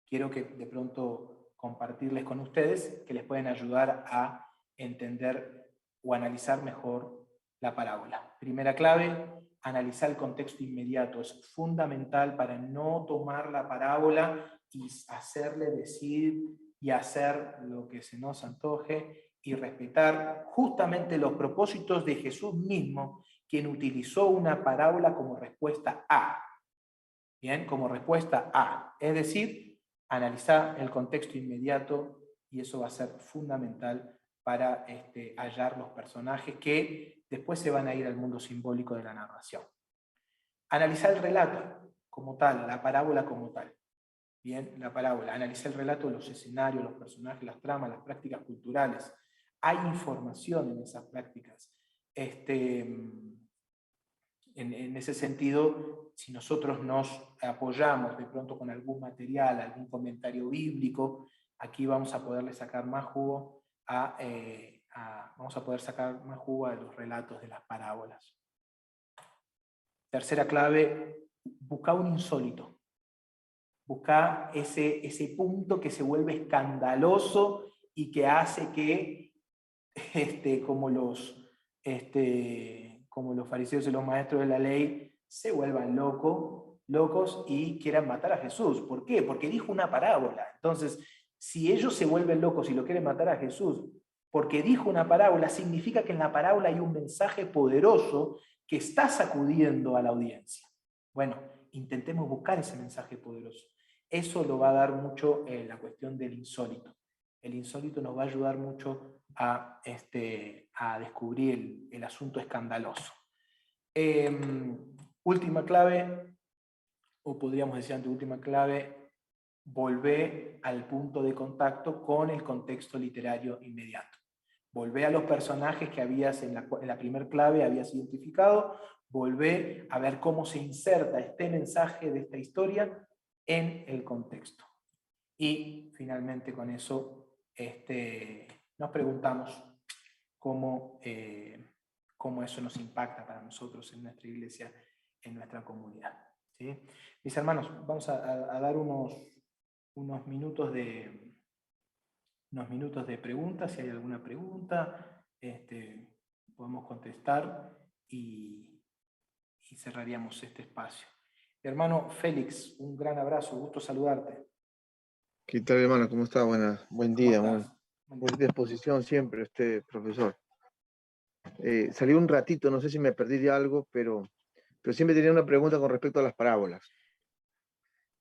quiero que de pronto compartirles con ustedes, que les pueden ayudar a entender o analizar mejor la parábola. Primera clave, analizar el contexto inmediato. Es fundamental para no tomar la parábola y hacerle decir y hacer lo que se nos antoje, y respetar justamente los propósitos de Jesús mismo, quien utilizó una parábola como respuesta a. Bien, como respuesta a. Es decir, analizar el contexto inmediato, y eso va a ser fundamental para hallar los personajes que después se van a ir al mundo simbólico de la narración. Analizar el relato como tal, la parábola como tal. Bien, la parábola. Analizar el relato, los escenarios, los personajes, las tramas, las prácticas culturales. Hay información en esas prácticas. En ese sentido, si nosotros nos apoyamos de pronto con algún material, algún comentario bíblico, aquí vamos a poderle sacar más jugo vamos a poder sacar más jugo a los relatos de las parábolas. Tercera clave, buscar un insólito. Buscar ese punto que se vuelve escandaloso y que hace que como los fariseos y los maestros de la ley se vuelvan locos y quieran matar a Jesús. ¿Por qué? Porque dijo una parábola. Entonces, si ellos se vuelven locos y lo quieren matar a Jesús porque dijo una parábola, significa que en la parábola hay un mensaje poderoso que está sacudiendo a la audiencia. Bueno, intentemos buscar ese mensaje poderoso. Eso lo va a dar mucho la cuestión del insólito. El insólito nos va a ayudar mucho a descubrir el asunto escandaloso. Última clave, o podríamos decir anteúltima clave, volver al punto de contacto con el contexto literario inmediato. Volver a los personajes que habías en la primera clave habías identificado, volver a ver cómo se inserta este mensaje de esta historia en el contexto. Y finalmente con eso nos preguntamos cómo eso nos impacta para nosotros en nuestra iglesia, en nuestra comunidad. ¿Sí? Mis hermanos, vamos a dar unos minutos de preguntas. Si hay alguna pregunta, podemos contestar y cerraríamos este espacio. Hermano Félix, un gran abrazo, gusto saludarte. ¿Qué tal, hermano? ¿Cómo está? Buen día, muy disposición siempre, profesor. Salí un ratito, no sé si me perdí de algo, pero siempre tenía una pregunta con respecto a las parábolas.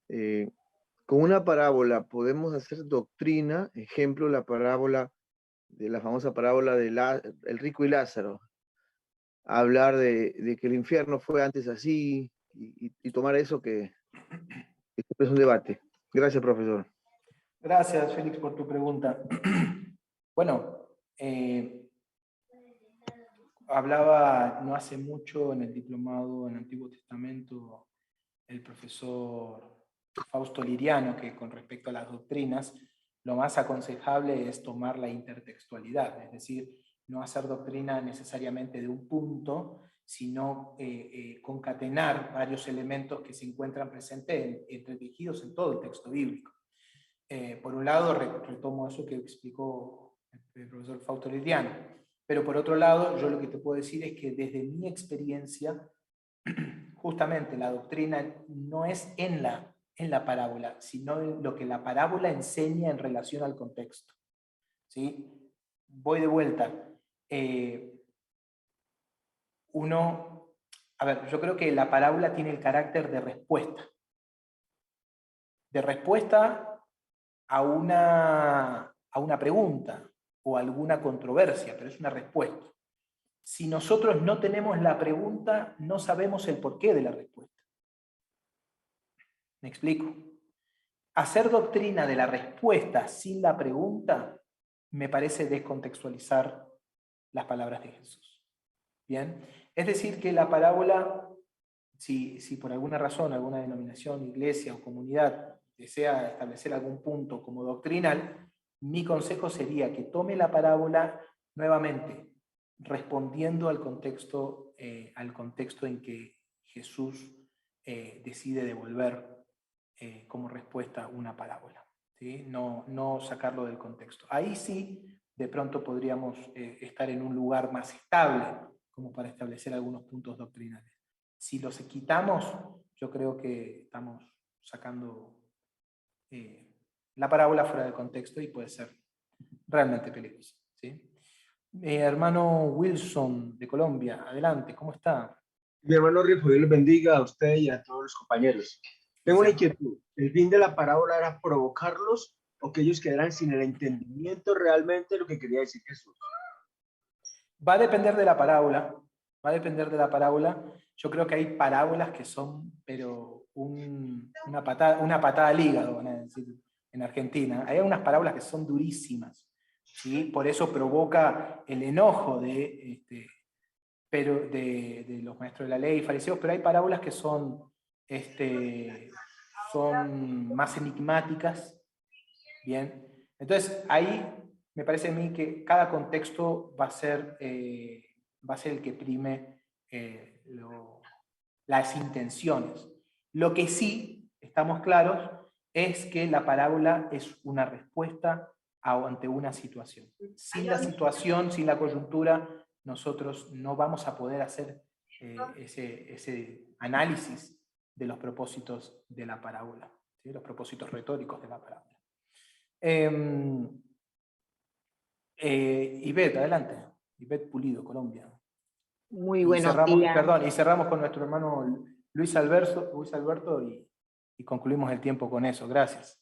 Con una parábola podemos hacer doctrina, ejemplo, la famosa parábola de el rico y Lázaro. Hablar de que el infierno fue antes así y tomar eso que es un debate. Gracias, profesor. Gracias, Félix, por tu pregunta. Bueno, hablaba no hace mucho en el diplomado en Antiguo Testamento el profesor Fausto Liriano, que con respecto a las doctrinas, lo más aconsejable es tomar la intertextualidad, es decir, no hacer doctrina necesariamente de un punto, sino concatenar varios elementos que se encuentran presentes, entretejidos en todo el texto bíblico. Por un lado, retomo eso que explicó el profesor Fausto Liriano, pero por otro lado, yo lo que te puedo decir es que desde mi experiencia, justamente la doctrina no es en la parábola, sino en lo que la parábola enseña en relación al contexto. ¿Sí? Voy de vuelta. Yo creo que la parábola tiene el carácter de respuesta. de respuesta a una pregunta o alguna controversia, pero es una respuesta. Si nosotros no tenemos la pregunta, no sabemos el porqué de la respuesta. ¿Me explico? Hacer doctrina de la respuesta sin la pregunta me parece descontextualizar las palabras de Jesús. ¿Bien? Es decir, que la parábola, si por alguna razón, alguna denominación, iglesia o comunidad desea establecer algún punto como doctrinal, mi consejo sería que tome la parábola nuevamente, respondiendo al contexto en que Jesús decide devolver como respuesta una parábola, ¿sí? No sacarlo del contexto. Ahí sí, de pronto podríamos estar en un lugar más estable, como para establecer algunos puntos doctrinales. Si los quitamos, yo creo que estamos sacando la parábola fuera del contexto y puede ser realmente peligroso, ¿sí? Hermano Wilson, de Colombia, adelante, ¿cómo está? Mi hermano Rifo, Dios les bendiga a usted y a todos los compañeros. Tengo una inquietud. ¿El fin de la parábola era provocarlos o que ellos quedaran sin el entendimiento realmente de lo que quería decir Jesús? Va a depender de la parábola, va a depender de la parábola. Yo creo que hay parábolas que son, pero una patada al hígado, van a decir en Argentina. Hay unas parábolas que son durísimas, ¿sí? Por eso provoca el enojo de los maestros de la ley y fariseos, pero hay parábolas que son más enigmáticas, ¿bien? Entonces, ahí me parece a mí que cada contexto va a ser el que prime las intenciones. Lo que sí estamos claros es que la parábola es una respuesta ante una situación. Sin la situación, sin la coyuntura, nosotros no vamos a poder hacer ese análisis de los propósitos de la parábola, ¿sí? Los propósitos retóricos de la parábola. Ivette, adelante. Ivette Pulido, Colombia. Muy buenos días. Perdón, y cerramos con nuestro hermano Luis Alberto y concluimos el tiempo con eso. Gracias.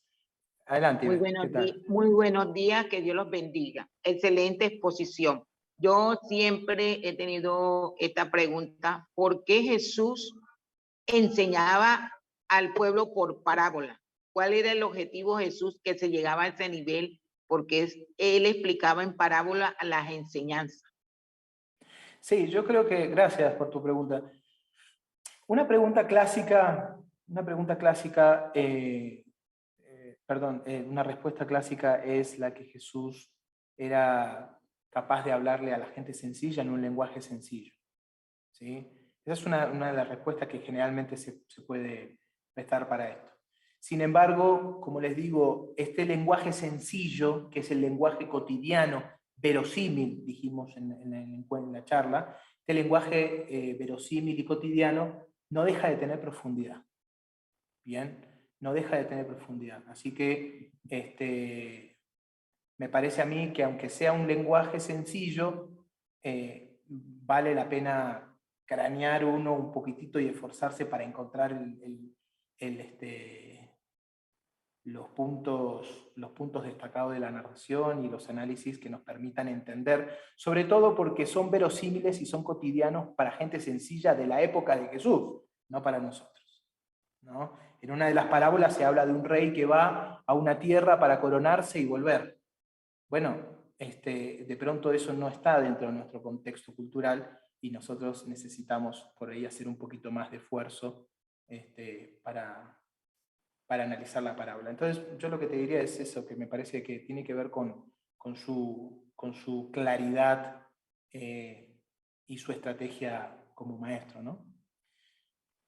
Adelante, Ivette. Muy buenos días, que Dios los bendiga. Excelente exposición. Yo siempre he tenido esta pregunta: ¿por qué Jesús enseñaba al pueblo por parábola? ¿Cuál era el objetivo de Jesús que se llegaba a ese nivel? Porque él explicaba en parábola las enseñanzas. Sí, yo creo que, gracias por tu pregunta. Una pregunta clásica, una respuesta clásica es la que Jesús era capaz de hablarle a la gente sencilla en un lenguaje sencillo, ¿sí? Esa es una de las respuestas que generalmente se puede prestar para esto. Sin embargo, como les digo, este lenguaje sencillo, que es el lenguaje cotidiano, verosímil, dijimos en la charla, este lenguaje verosímil y cotidiano no deja de tener profundidad. Bien, no deja de tener profundidad. Así que me parece a mí que aunque sea un lenguaje sencillo, vale la pena cranear uno un poquitito y esforzarse para encontrar los puntos destacados de la narración y los análisis que nos permitan entender, sobre todo porque son verosímiles y son cotidianos para gente sencilla de la época de Jesús, no para nosotros, ¿no? En una de las parábolas se habla de un rey que va a una tierra para coronarse y volver. Bueno, de pronto eso no está dentro de nuestro contexto cultural y nosotros necesitamos por ahí hacer un poquito más de esfuerzo para analizar la parábola. Entonces, yo lo que te diría es eso, que me parece que tiene que ver con su claridad y su estrategia como maestro, ¿no?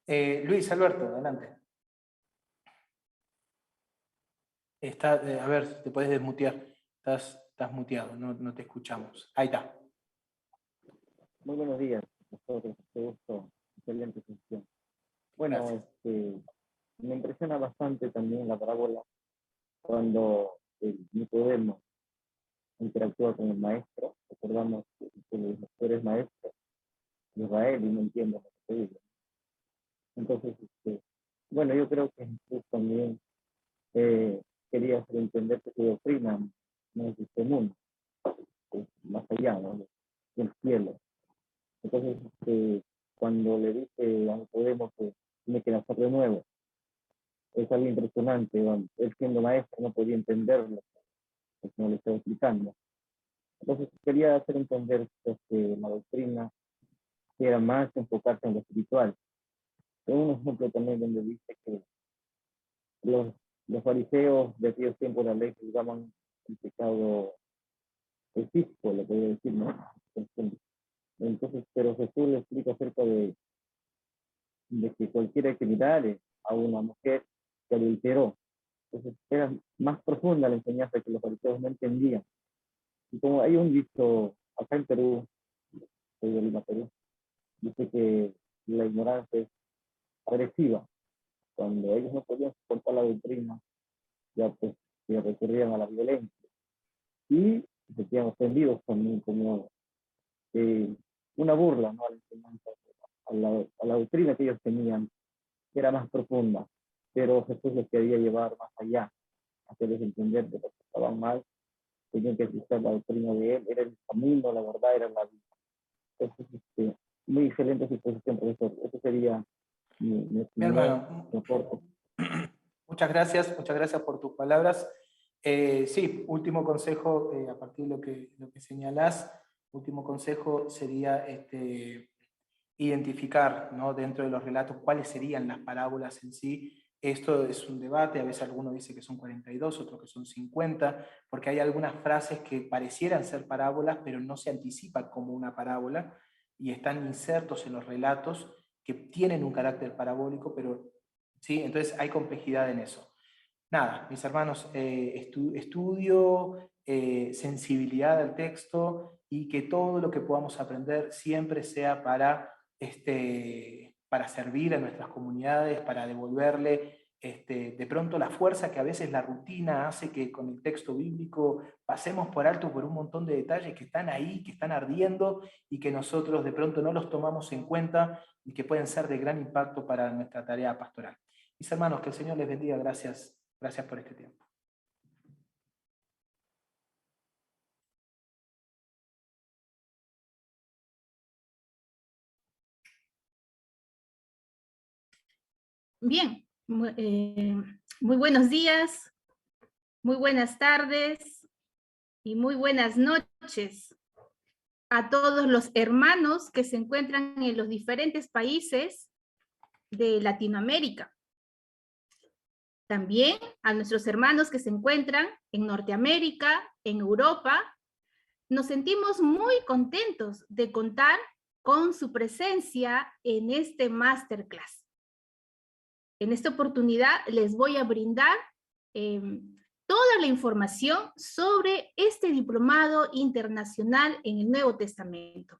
Luis Alberto, adelante. A ver, te puedes desmutear. Estás muteado, no te escuchamos. Ahí está. Muy buenos días, nosotros, qué gusto, excelente sesión. Bueno, me impresiona bastante también la parábola cuando Nicodemo interactúa con el maestro. Recordamos que tú eres maestro de Israel y no entiendo lo que te digo. Entonces, bueno, yo creo que Jesús también quería hacer entender que su doctrina no es de este mundo, es más allá, ¿no?, del cielo. Entonces, cuando le dice a Nicodemo que tiene que nacer de nuevo, es algo impresionante. Él siendo maestro no podía entenderlo, porque no le estaba explicando. Entonces quería hacer entender la doctrina que era más enfocarse en lo espiritual. Tengo un ejemplo también donde dice que los fariseos de aquellos tiempos de la ley juzgaban el pecado físico, le podría decir, ¿no? Entonces, pero Jesús le explica acerca de que cualquiera que mirare a una mujer que adulteró. Entonces era más profunda la enseñanza que los fariseos no entendían. Y como hay un dicho acá en Perú, soy de Lima, Perú, dice que la ignorancia es agresiva. Cuando ellos no podían soportar la doctrina, ya pues se recurrían a la violencia. Y se quedan ofendidos también como una burla, ¿no?, a la enseñanza, a la doctrina que ellos tenían, que era más profunda. Pero Jesús les quería llevar más allá, hacerles entender de lo que estaban mal, tenían que escuchar la doctrina de él, era el camino, la verdad, era la vida. Entonces, muy excelente su exposición, profesor. Eso sería mi hermano, aporte. muchas gracias por tus palabras. Sí, último consejo, a partir de lo que señalás, último consejo sería identificar, ¿no?, dentro de los relatos cuáles serían las parábolas en sí. Esto es un debate, a veces alguno dice que son 42, otro que son 50, porque hay algunas frases que parecieran ser parábolas, pero no se anticipan como una parábola, y están insertos en los relatos que tienen un carácter parabólico, pero ¿sí? Entonces hay complejidad en eso. Nada, mis hermanos, estudio, sensibilidad al texto, y que todo lo que podamos aprender siempre sea para servir a nuestras comunidades, para devolverle de pronto la fuerza que a veces la rutina hace que con el texto bíblico pasemos por alto por un montón de detalles que están ahí, que están ardiendo, y que nosotros de pronto no los tomamos en cuenta, y que pueden ser de gran impacto para nuestra tarea pastoral. Mis hermanos, que el Señor les bendiga. Gracias por este tiempo. Bien, muy buenos días, muy buenas tardes y muy buenas noches a todos los hermanos que se encuentran en los diferentes países de Latinoamérica. También a nuestros hermanos que se encuentran en Norteamérica, en Europa. Nos sentimos muy contentos de contar con su presencia en este masterclass. En esta oportunidad les voy a brindar toda la información sobre este diplomado internacional en el Nuevo Testamento.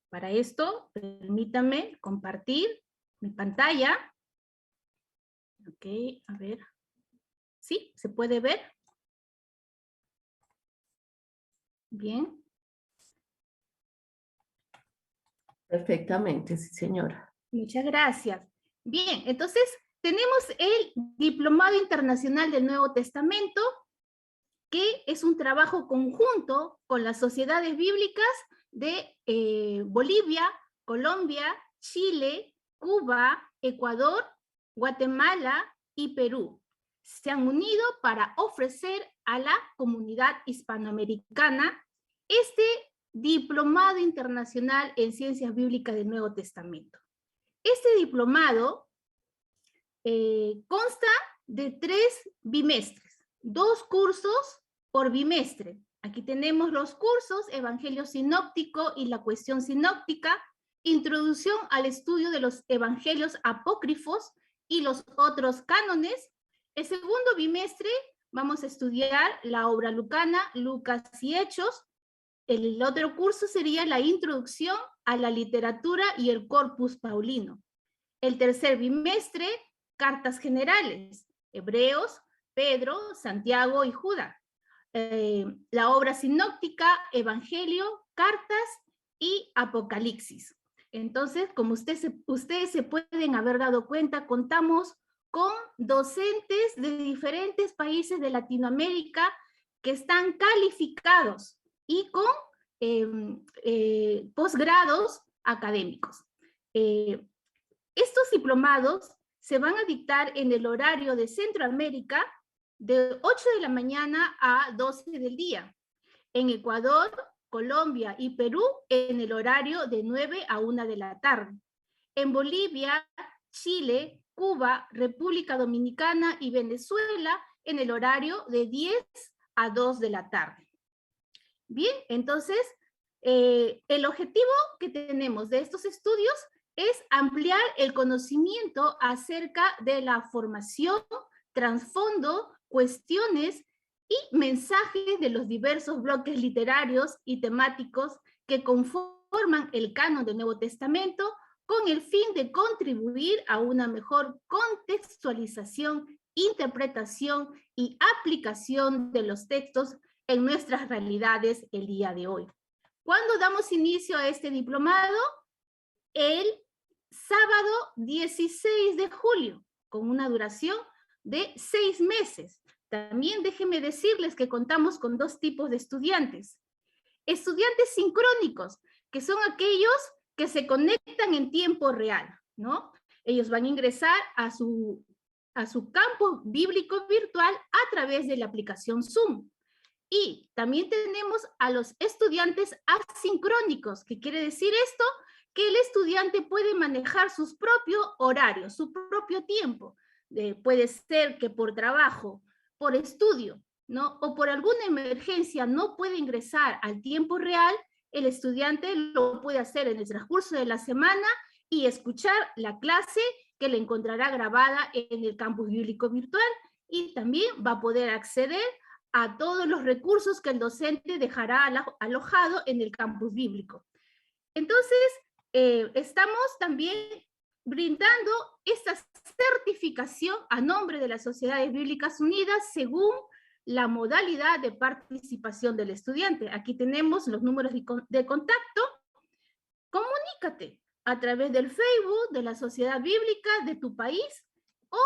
Para esto, permítanme compartir mi pantalla. Ok, a ver. ¿Sí? ¿Se puede ver? Bien. Perfectamente, sí, señora. Muchas gracias. Bien, entonces tenemos el Diplomado Internacional del Nuevo Testamento, que es un trabajo conjunto con las sociedades bíblicas de Bolivia, Colombia, Chile, Cuba, Ecuador, Guatemala y Perú. Se han unido para ofrecer a la comunidad hispanoamericana este Diplomado Internacional en Ciencias Bíblicas del Nuevo Testamento. Este diplomado consta de 3 bimestres, 2 cursos por bimestre. Aquí tenemos los cursos Evangelio Sinóptico y la Cuestión Sinóptica, Introducción al estudio de los Evangelios Apócrifos y los otros cánones. El segundo bimestre vamos a estudiar la obra lucana, Lucas y Hechos. El otro curso sería la Introducción a la Literatura y el Corpus Paulino. El tercer bimestre, Cartas Generales, Hebreos, Pedro, Santiago y Judas. La obra sinóptica, Evangelio, Cartas y Apocalipsis. Entonces, como ustedes se pueden haber dado cuenta, contamos con docentes de diferentes países de Latinoamérica que están calificados y con posgrados académicos. Estos diplomados se van a dictar en el horario de Centroamérica de 8 de la mañana a 12 del día. En Ecuador, Colombia y Perú en el horario de 9 a 1 de la tarde. En Bolivia, Chile, Cuba, República Dominicana y Venezuela en el horario de 10 a 2 de la tarde. Bien, entonces, el objetivo que tenemos de estos estudios es ampliar el conocimiento acerca de la formación, trasfondo, cuestiones y mensajes de los diversos bloques literarios y temáticos que conforman el canon del Nuevo Testamento, con el fin de contribuir a una mejor contextualización, interpretación y aplicación de los textos en nuestras realidades el día de hoy. ¿Cuándo damos inicio a este diplomado? El sábado 16 de julio, con una duración de 6 meses. También déjenme decirles que contamos con 2 tipos de estudiantes. Estudiantes sincrónicos, que son aquellos que se conectan en tiempo real, ¿no? Ellos van a ingresar a su campo bíblico virtual a través de la aplicación Zoom. Y también tenemos a los estudiantes asincrónicos. ¿Qué quiere decir esto? Que el estudiante puede manejar sus propios horarios, su propio tiempo. Puede ser que por trabajo, por estudio, ¿no? O por alguna emergencia no puede ingresar al tiempo real. El estudiante lo puede hacer en el transcurso de la semana y escuchar la clase que le encontrará grabada en el campus bíblico virtual, y también va a poder acceder a todos los recursos que el docente dejará alojado en el campus bíblico. Entonces, estamos también brindando esta certificación a nombre de las Sociedades Bíblicas Unidas según la modalidad de participación del estudiante. Aquí tenemos los números de contacto. Comunícate a través del Facebook de la Sociedad Bíblica de tu país, o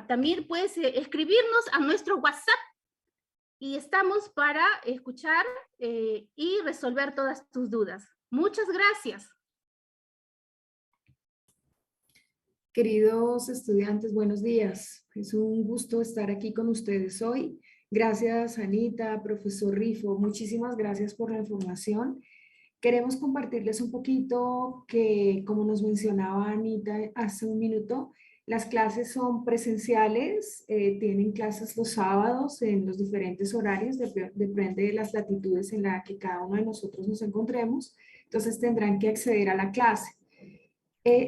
también puedes escribirnos a nuestro WhatsApp, y estamos para escuchar y resolver todas tus dudas. Muchas gracias. Queridos estudiantes, buenos días. Es un gusto estar aquí con ustedes hoy. Gracias, Anita, profesor Rifo. Muchísimas gracias por la información. Queremos compartirles un poquito que, como nos mencionaba Anita hace un minuto, las clases son presenciales, tienen clases los sábados en los diferentes horarios, depende de las latitudes en las que cada uno de nosotros nos encontremos. Entonces tendrán que acceder a la clase.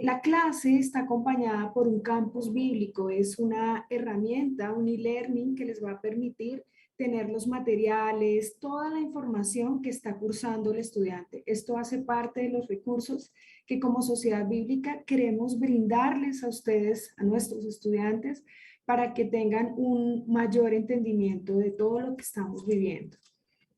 La clase está acompañada por un campus bíblico, es una herramienta, un e-learning que les va a permitir tener los materiales, toda la información que está cursando el estudiante. Esto hace parte de los recursos que como Sociedad Bíblica queremos brindarles a ustedes, a nuestros estudiantes, para que tengan un mayor entendimiento de todo lo que estamos viviendo.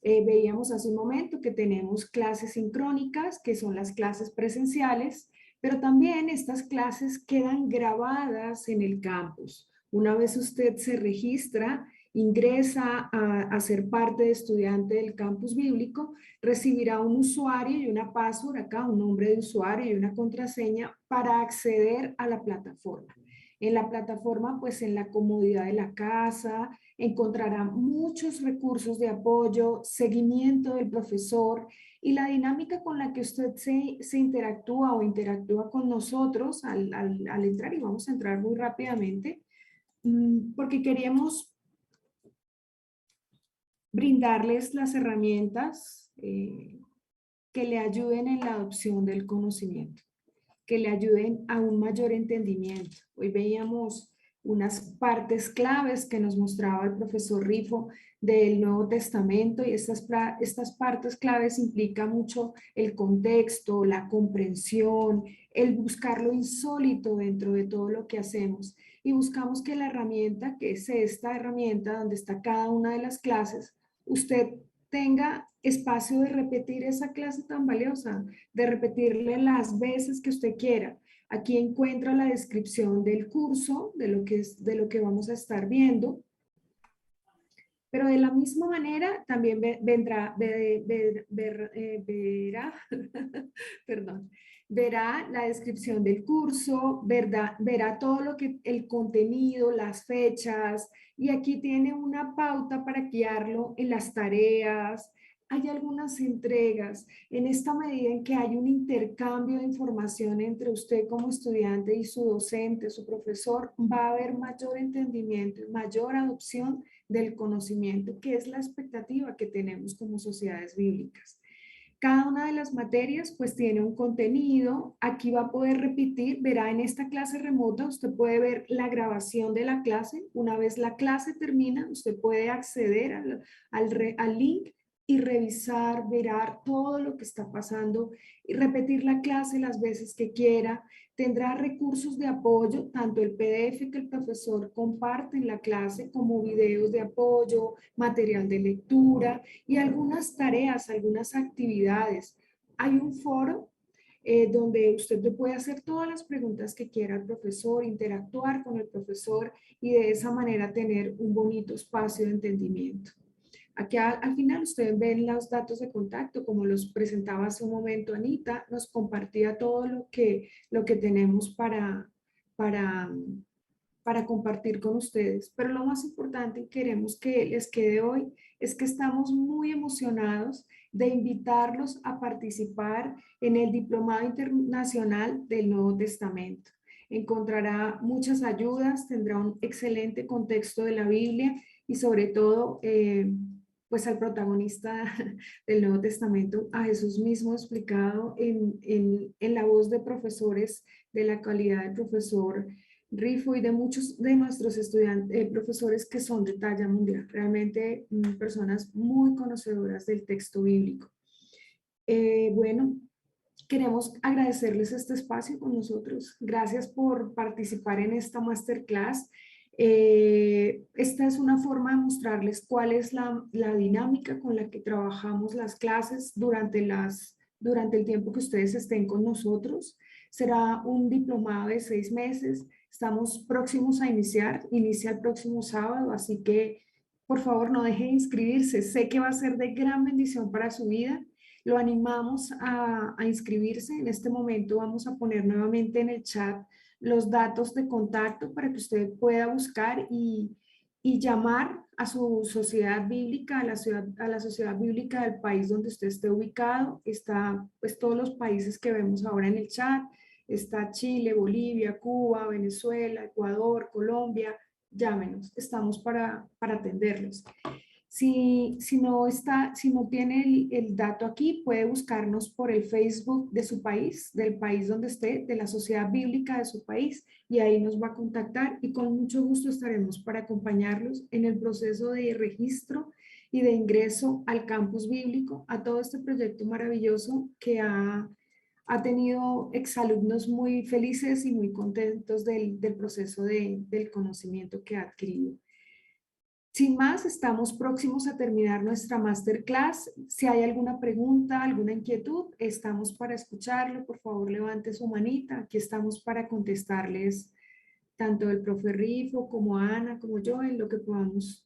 Veíamos hace un momento que tenemos clases sincrónicas, que son las clases presenciales, pero también estas clases quedan grabadas en el campus. Una vez usted se registra, ingresa a ser parte de estudiante del campus bíblico, recibirá un usuario y una password acá, un nombre de usuario y una contraseña para acceder a la plataforma. En la plataforma, pues en la comodidad de la casa, encontrará muchos recursos de apoyo, seguimiento del profesor y la dinámica con la que usted se interactúa o interactúa con nosotros al entrar, y vamos a entrar muy rápidamente, porque queríamos brindarles las herramientas que le ayuden en la adopción del conocimiento, que le ayuden a un mayor entendimiento. Hoy veíamos unas partes claves que nos mostraba el profesor Rifo del Nuevo Testamento, y estas partes claves implican mucho el contexto, la comprensión, el buscar lo insólito dentro de todo lo que hacemos, y buscamos que la herramienta, que es esta herramienta donde está cada una de las clases, usted tenga espacio de repetir esa clase tan valiosa, de repetirle las veces que usted quiera. Aquí encuentra la descripción del curso, de lo que vamos a estar viendo. Pero de la misma manera también verá, perdón, verá la descripción del curso, verá todo lo que el contenido, las fechas, y aquí tiene una pauta para guiarlo en las tareas. Hay algunas entregas en esta medida en que hay un intercambio de información entre usted como estudiante y su docente, su profesor, va a haber mayor entendimiento, mayor adopción del conocimiento, que es la expectativa que tenemos como sociedades bíblicas. Cada una de las materias pues tiene un contenido, aquí va a poder repetir, verá en esta clase remota, usted puede ver la grabación de la clase, una vez la clase termina, usted puede acceder al link y revisar, verá todo lo que está pasando y repetir la clase las veces que quiera. Tendrá recursos de apoyo, tanto el PDF que el profesor comparte en la clase como videos de apoyo, material de lectura y algunas tareas, algunas actividades. Hay un foro donde usted le puede hacer todas las preguntas que quiera al profesor, interactuar con el profesor y de esa manera tener un bonito espacio de entendimiento. Aquí al final ustedes ven los datos de contacto, como los presentaba hace un momento Anita, nos compartía todo lo que tenemos para compartir con ustedes. Pero lo más importante y queremos que les quede hoy es que estamos muy emocionados de invitarlos a participar en el Diplomado Internacional del Nuevo Testamento. Encontrará muchas ayudas, tendrá un excelente contexto de la Biblia y sobre todo pues al protagonista del Nuevo Testamento, a Jesús mismo explicado en la voz de profesores de la calidad del profesor Rifo y de muchos de nuestros estudiantes, profesores que son de talla mundial, realmente personas muy conocedoras del texto bíblico. Bueno, queremos agradecerles este espacio con nosotros. Gracias por participar en esta masterclass. Esta es una forma de mostrarles cuál es la dinámica con la que trabajamos las clases durante el tiempo que ustedes estén con nosotros. Será un diplomado de 6 meses. Estamos próximos a inicia el próximo sábado, así que por favor no deje de inscribirse. Sé que va a ser de gran bendición para su vida. Lo animamos a inscribirse. En este momento vamos a poner nuevamente en el chat los datos de contacto para que usted pueda buscar y llamar a su sociedad bíblica, a la sociedad bíblica del país donde usted esté ubicado. Está pues todos los países que vemos ahora en el chat. Está Chile, Bolivia, Cuba, Venezuela, Ecuador, Colombia. Llámenos, estamos para atenderlos. Si no tiene el dato aquí, puede buscarnos por el Facebook de su país, del país donde esté, de la sociedad bíblica de su país, y ahí nos va a contactar y con mucho gusto estaremos para acompañarlos en el proceso de registro y de ingreso al campus bíblico, a todo este proyecto maravilloso que ha tenido exalumnos muy felices y muy contentos del proceso del conocimiento que ha adquirido. Sin más, estamos próximos a terminar nuestra masterclass. Si hay alguna pregunta, alguna inquietud, estamos para escucharlo. Por favor, levante su manita. Aquí estamos para contestarles tanto el profe Rifo como Ana, como yo, en lo que podamos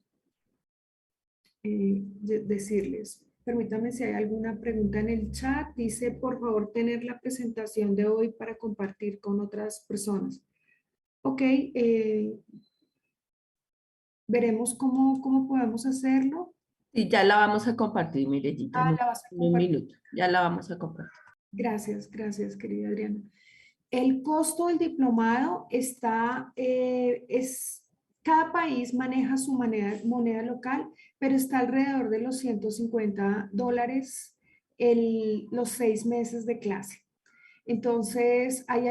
decirles. Permítanme si hay alguna pregunta en el chat. Dice, por favor, tener la presentación de hoy para compartir con otras personas. Ok, veremos cómo podemos hacerlo. Y ya la vamos a compartir, Mirellita. La vas a en un compartir. minuto, ya la vamos a compartir. Gracias, querida Adriana. El costo del diplomado está, cada país maneja su moneda local, pero está alrededor de los $150 los 6 meses de clase. Entonces, hay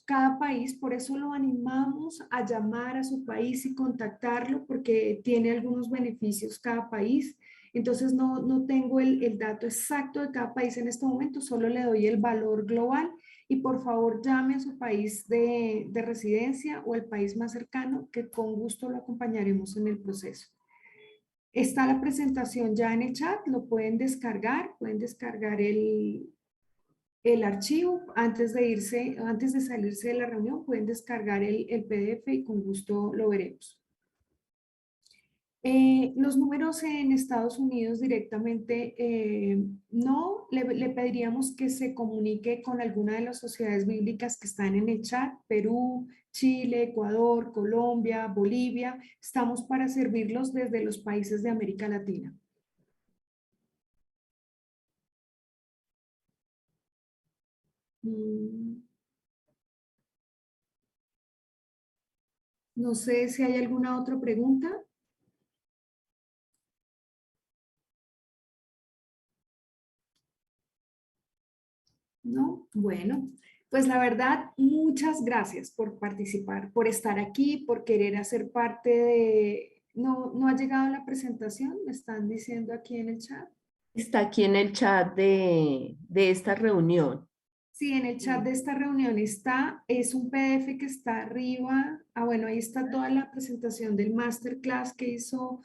cada país, por eso lo animamos a llamar a su país y contactarlo, porque tiene algunos beneficios cada país. Entonces, no tengo el dato exacto de cada país en este momento, solo le doy el valor global. Y por favor, llame a su país de residencia o el país más cercano, que con gusto lo acompañaremos en el proceso. Está la presentación ya en el chat, lo pueden descargar el el archivo. Antes de salirse de la reunión, pueden descargar el PDF y con gusto lo veremos. Los números en Estados Unidos directamente, no, le pediríamos que se comunique con alguna de las sociedades bíblicas que están en el chat: Perú, Chile, Ecuador, Colombia, Bolivia. Estamos para servirlos desde los países de América Latina. No sé si hay alguna otra pregunta. ¿No? Bueno, pues la verdad, muchas gracias por participar, por estar aquí, por querer hacer parte de... ¿No ha llegado la presentación? ¿Me están diciendo aquí en el chat? Está aquí en el chat de esta reunión. Sí, en el chat de esta reunión está, es un PDF que está arriba. Bueno, ahí está toda la presentación del masterclass que hizo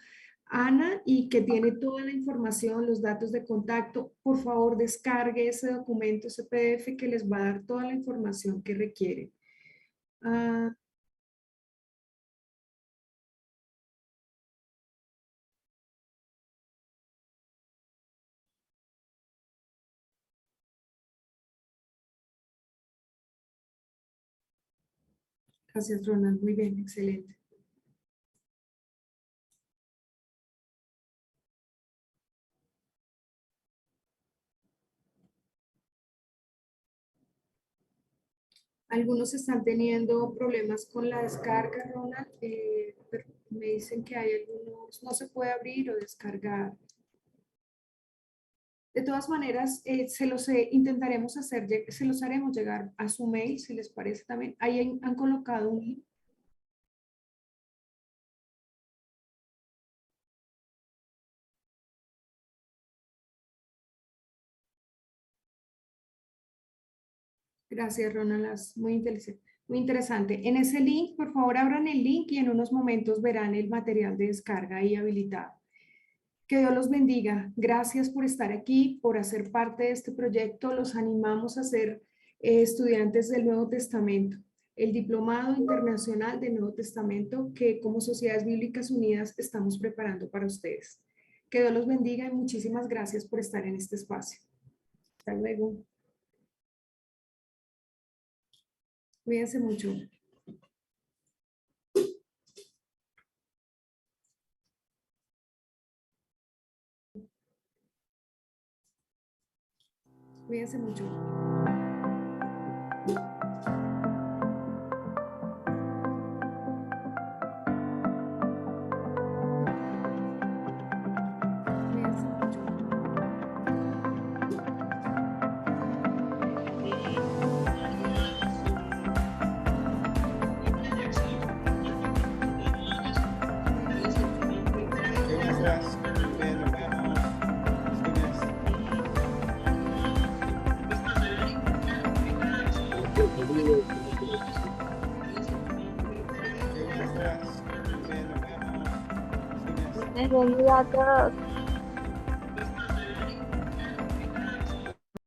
Ana y que tiene toda la información, los datos de contacto. Por favor, descargue ese documento, ese PDF que les va a dar toda la información que requieren. Gracias, Ronald. Muy bien, excelente. Algunos están teniendo problemas con la descarga, Ronald. Pero me dicen que hay algunos, no se puede abrir o descargar. De todas maneras, intentaremos hacer, se los haremos llegar a su mail, si les parece también. Ahí han colocado un link. Gracias, Ronald. Muy interesante. En ese link, por favor, abran el link y en unos momentos verán el material de descarga ahí habilitado. Que Dios los bendiga. Gracias por estar aquí, por hacer parte de este proyecto. Los animamos a ser estudiantes del Nuevo Testamento, el Diplomado Internacional del Nuevo Testamento que como Sociedades Bíblicas Unidas estamos preparando para ustedes. Que Dios los bendiga y muchísimas gracias por estar en este espacio. Hasta luego. Cuídense mucho. Cuídense mucho. Bienvenido a todos.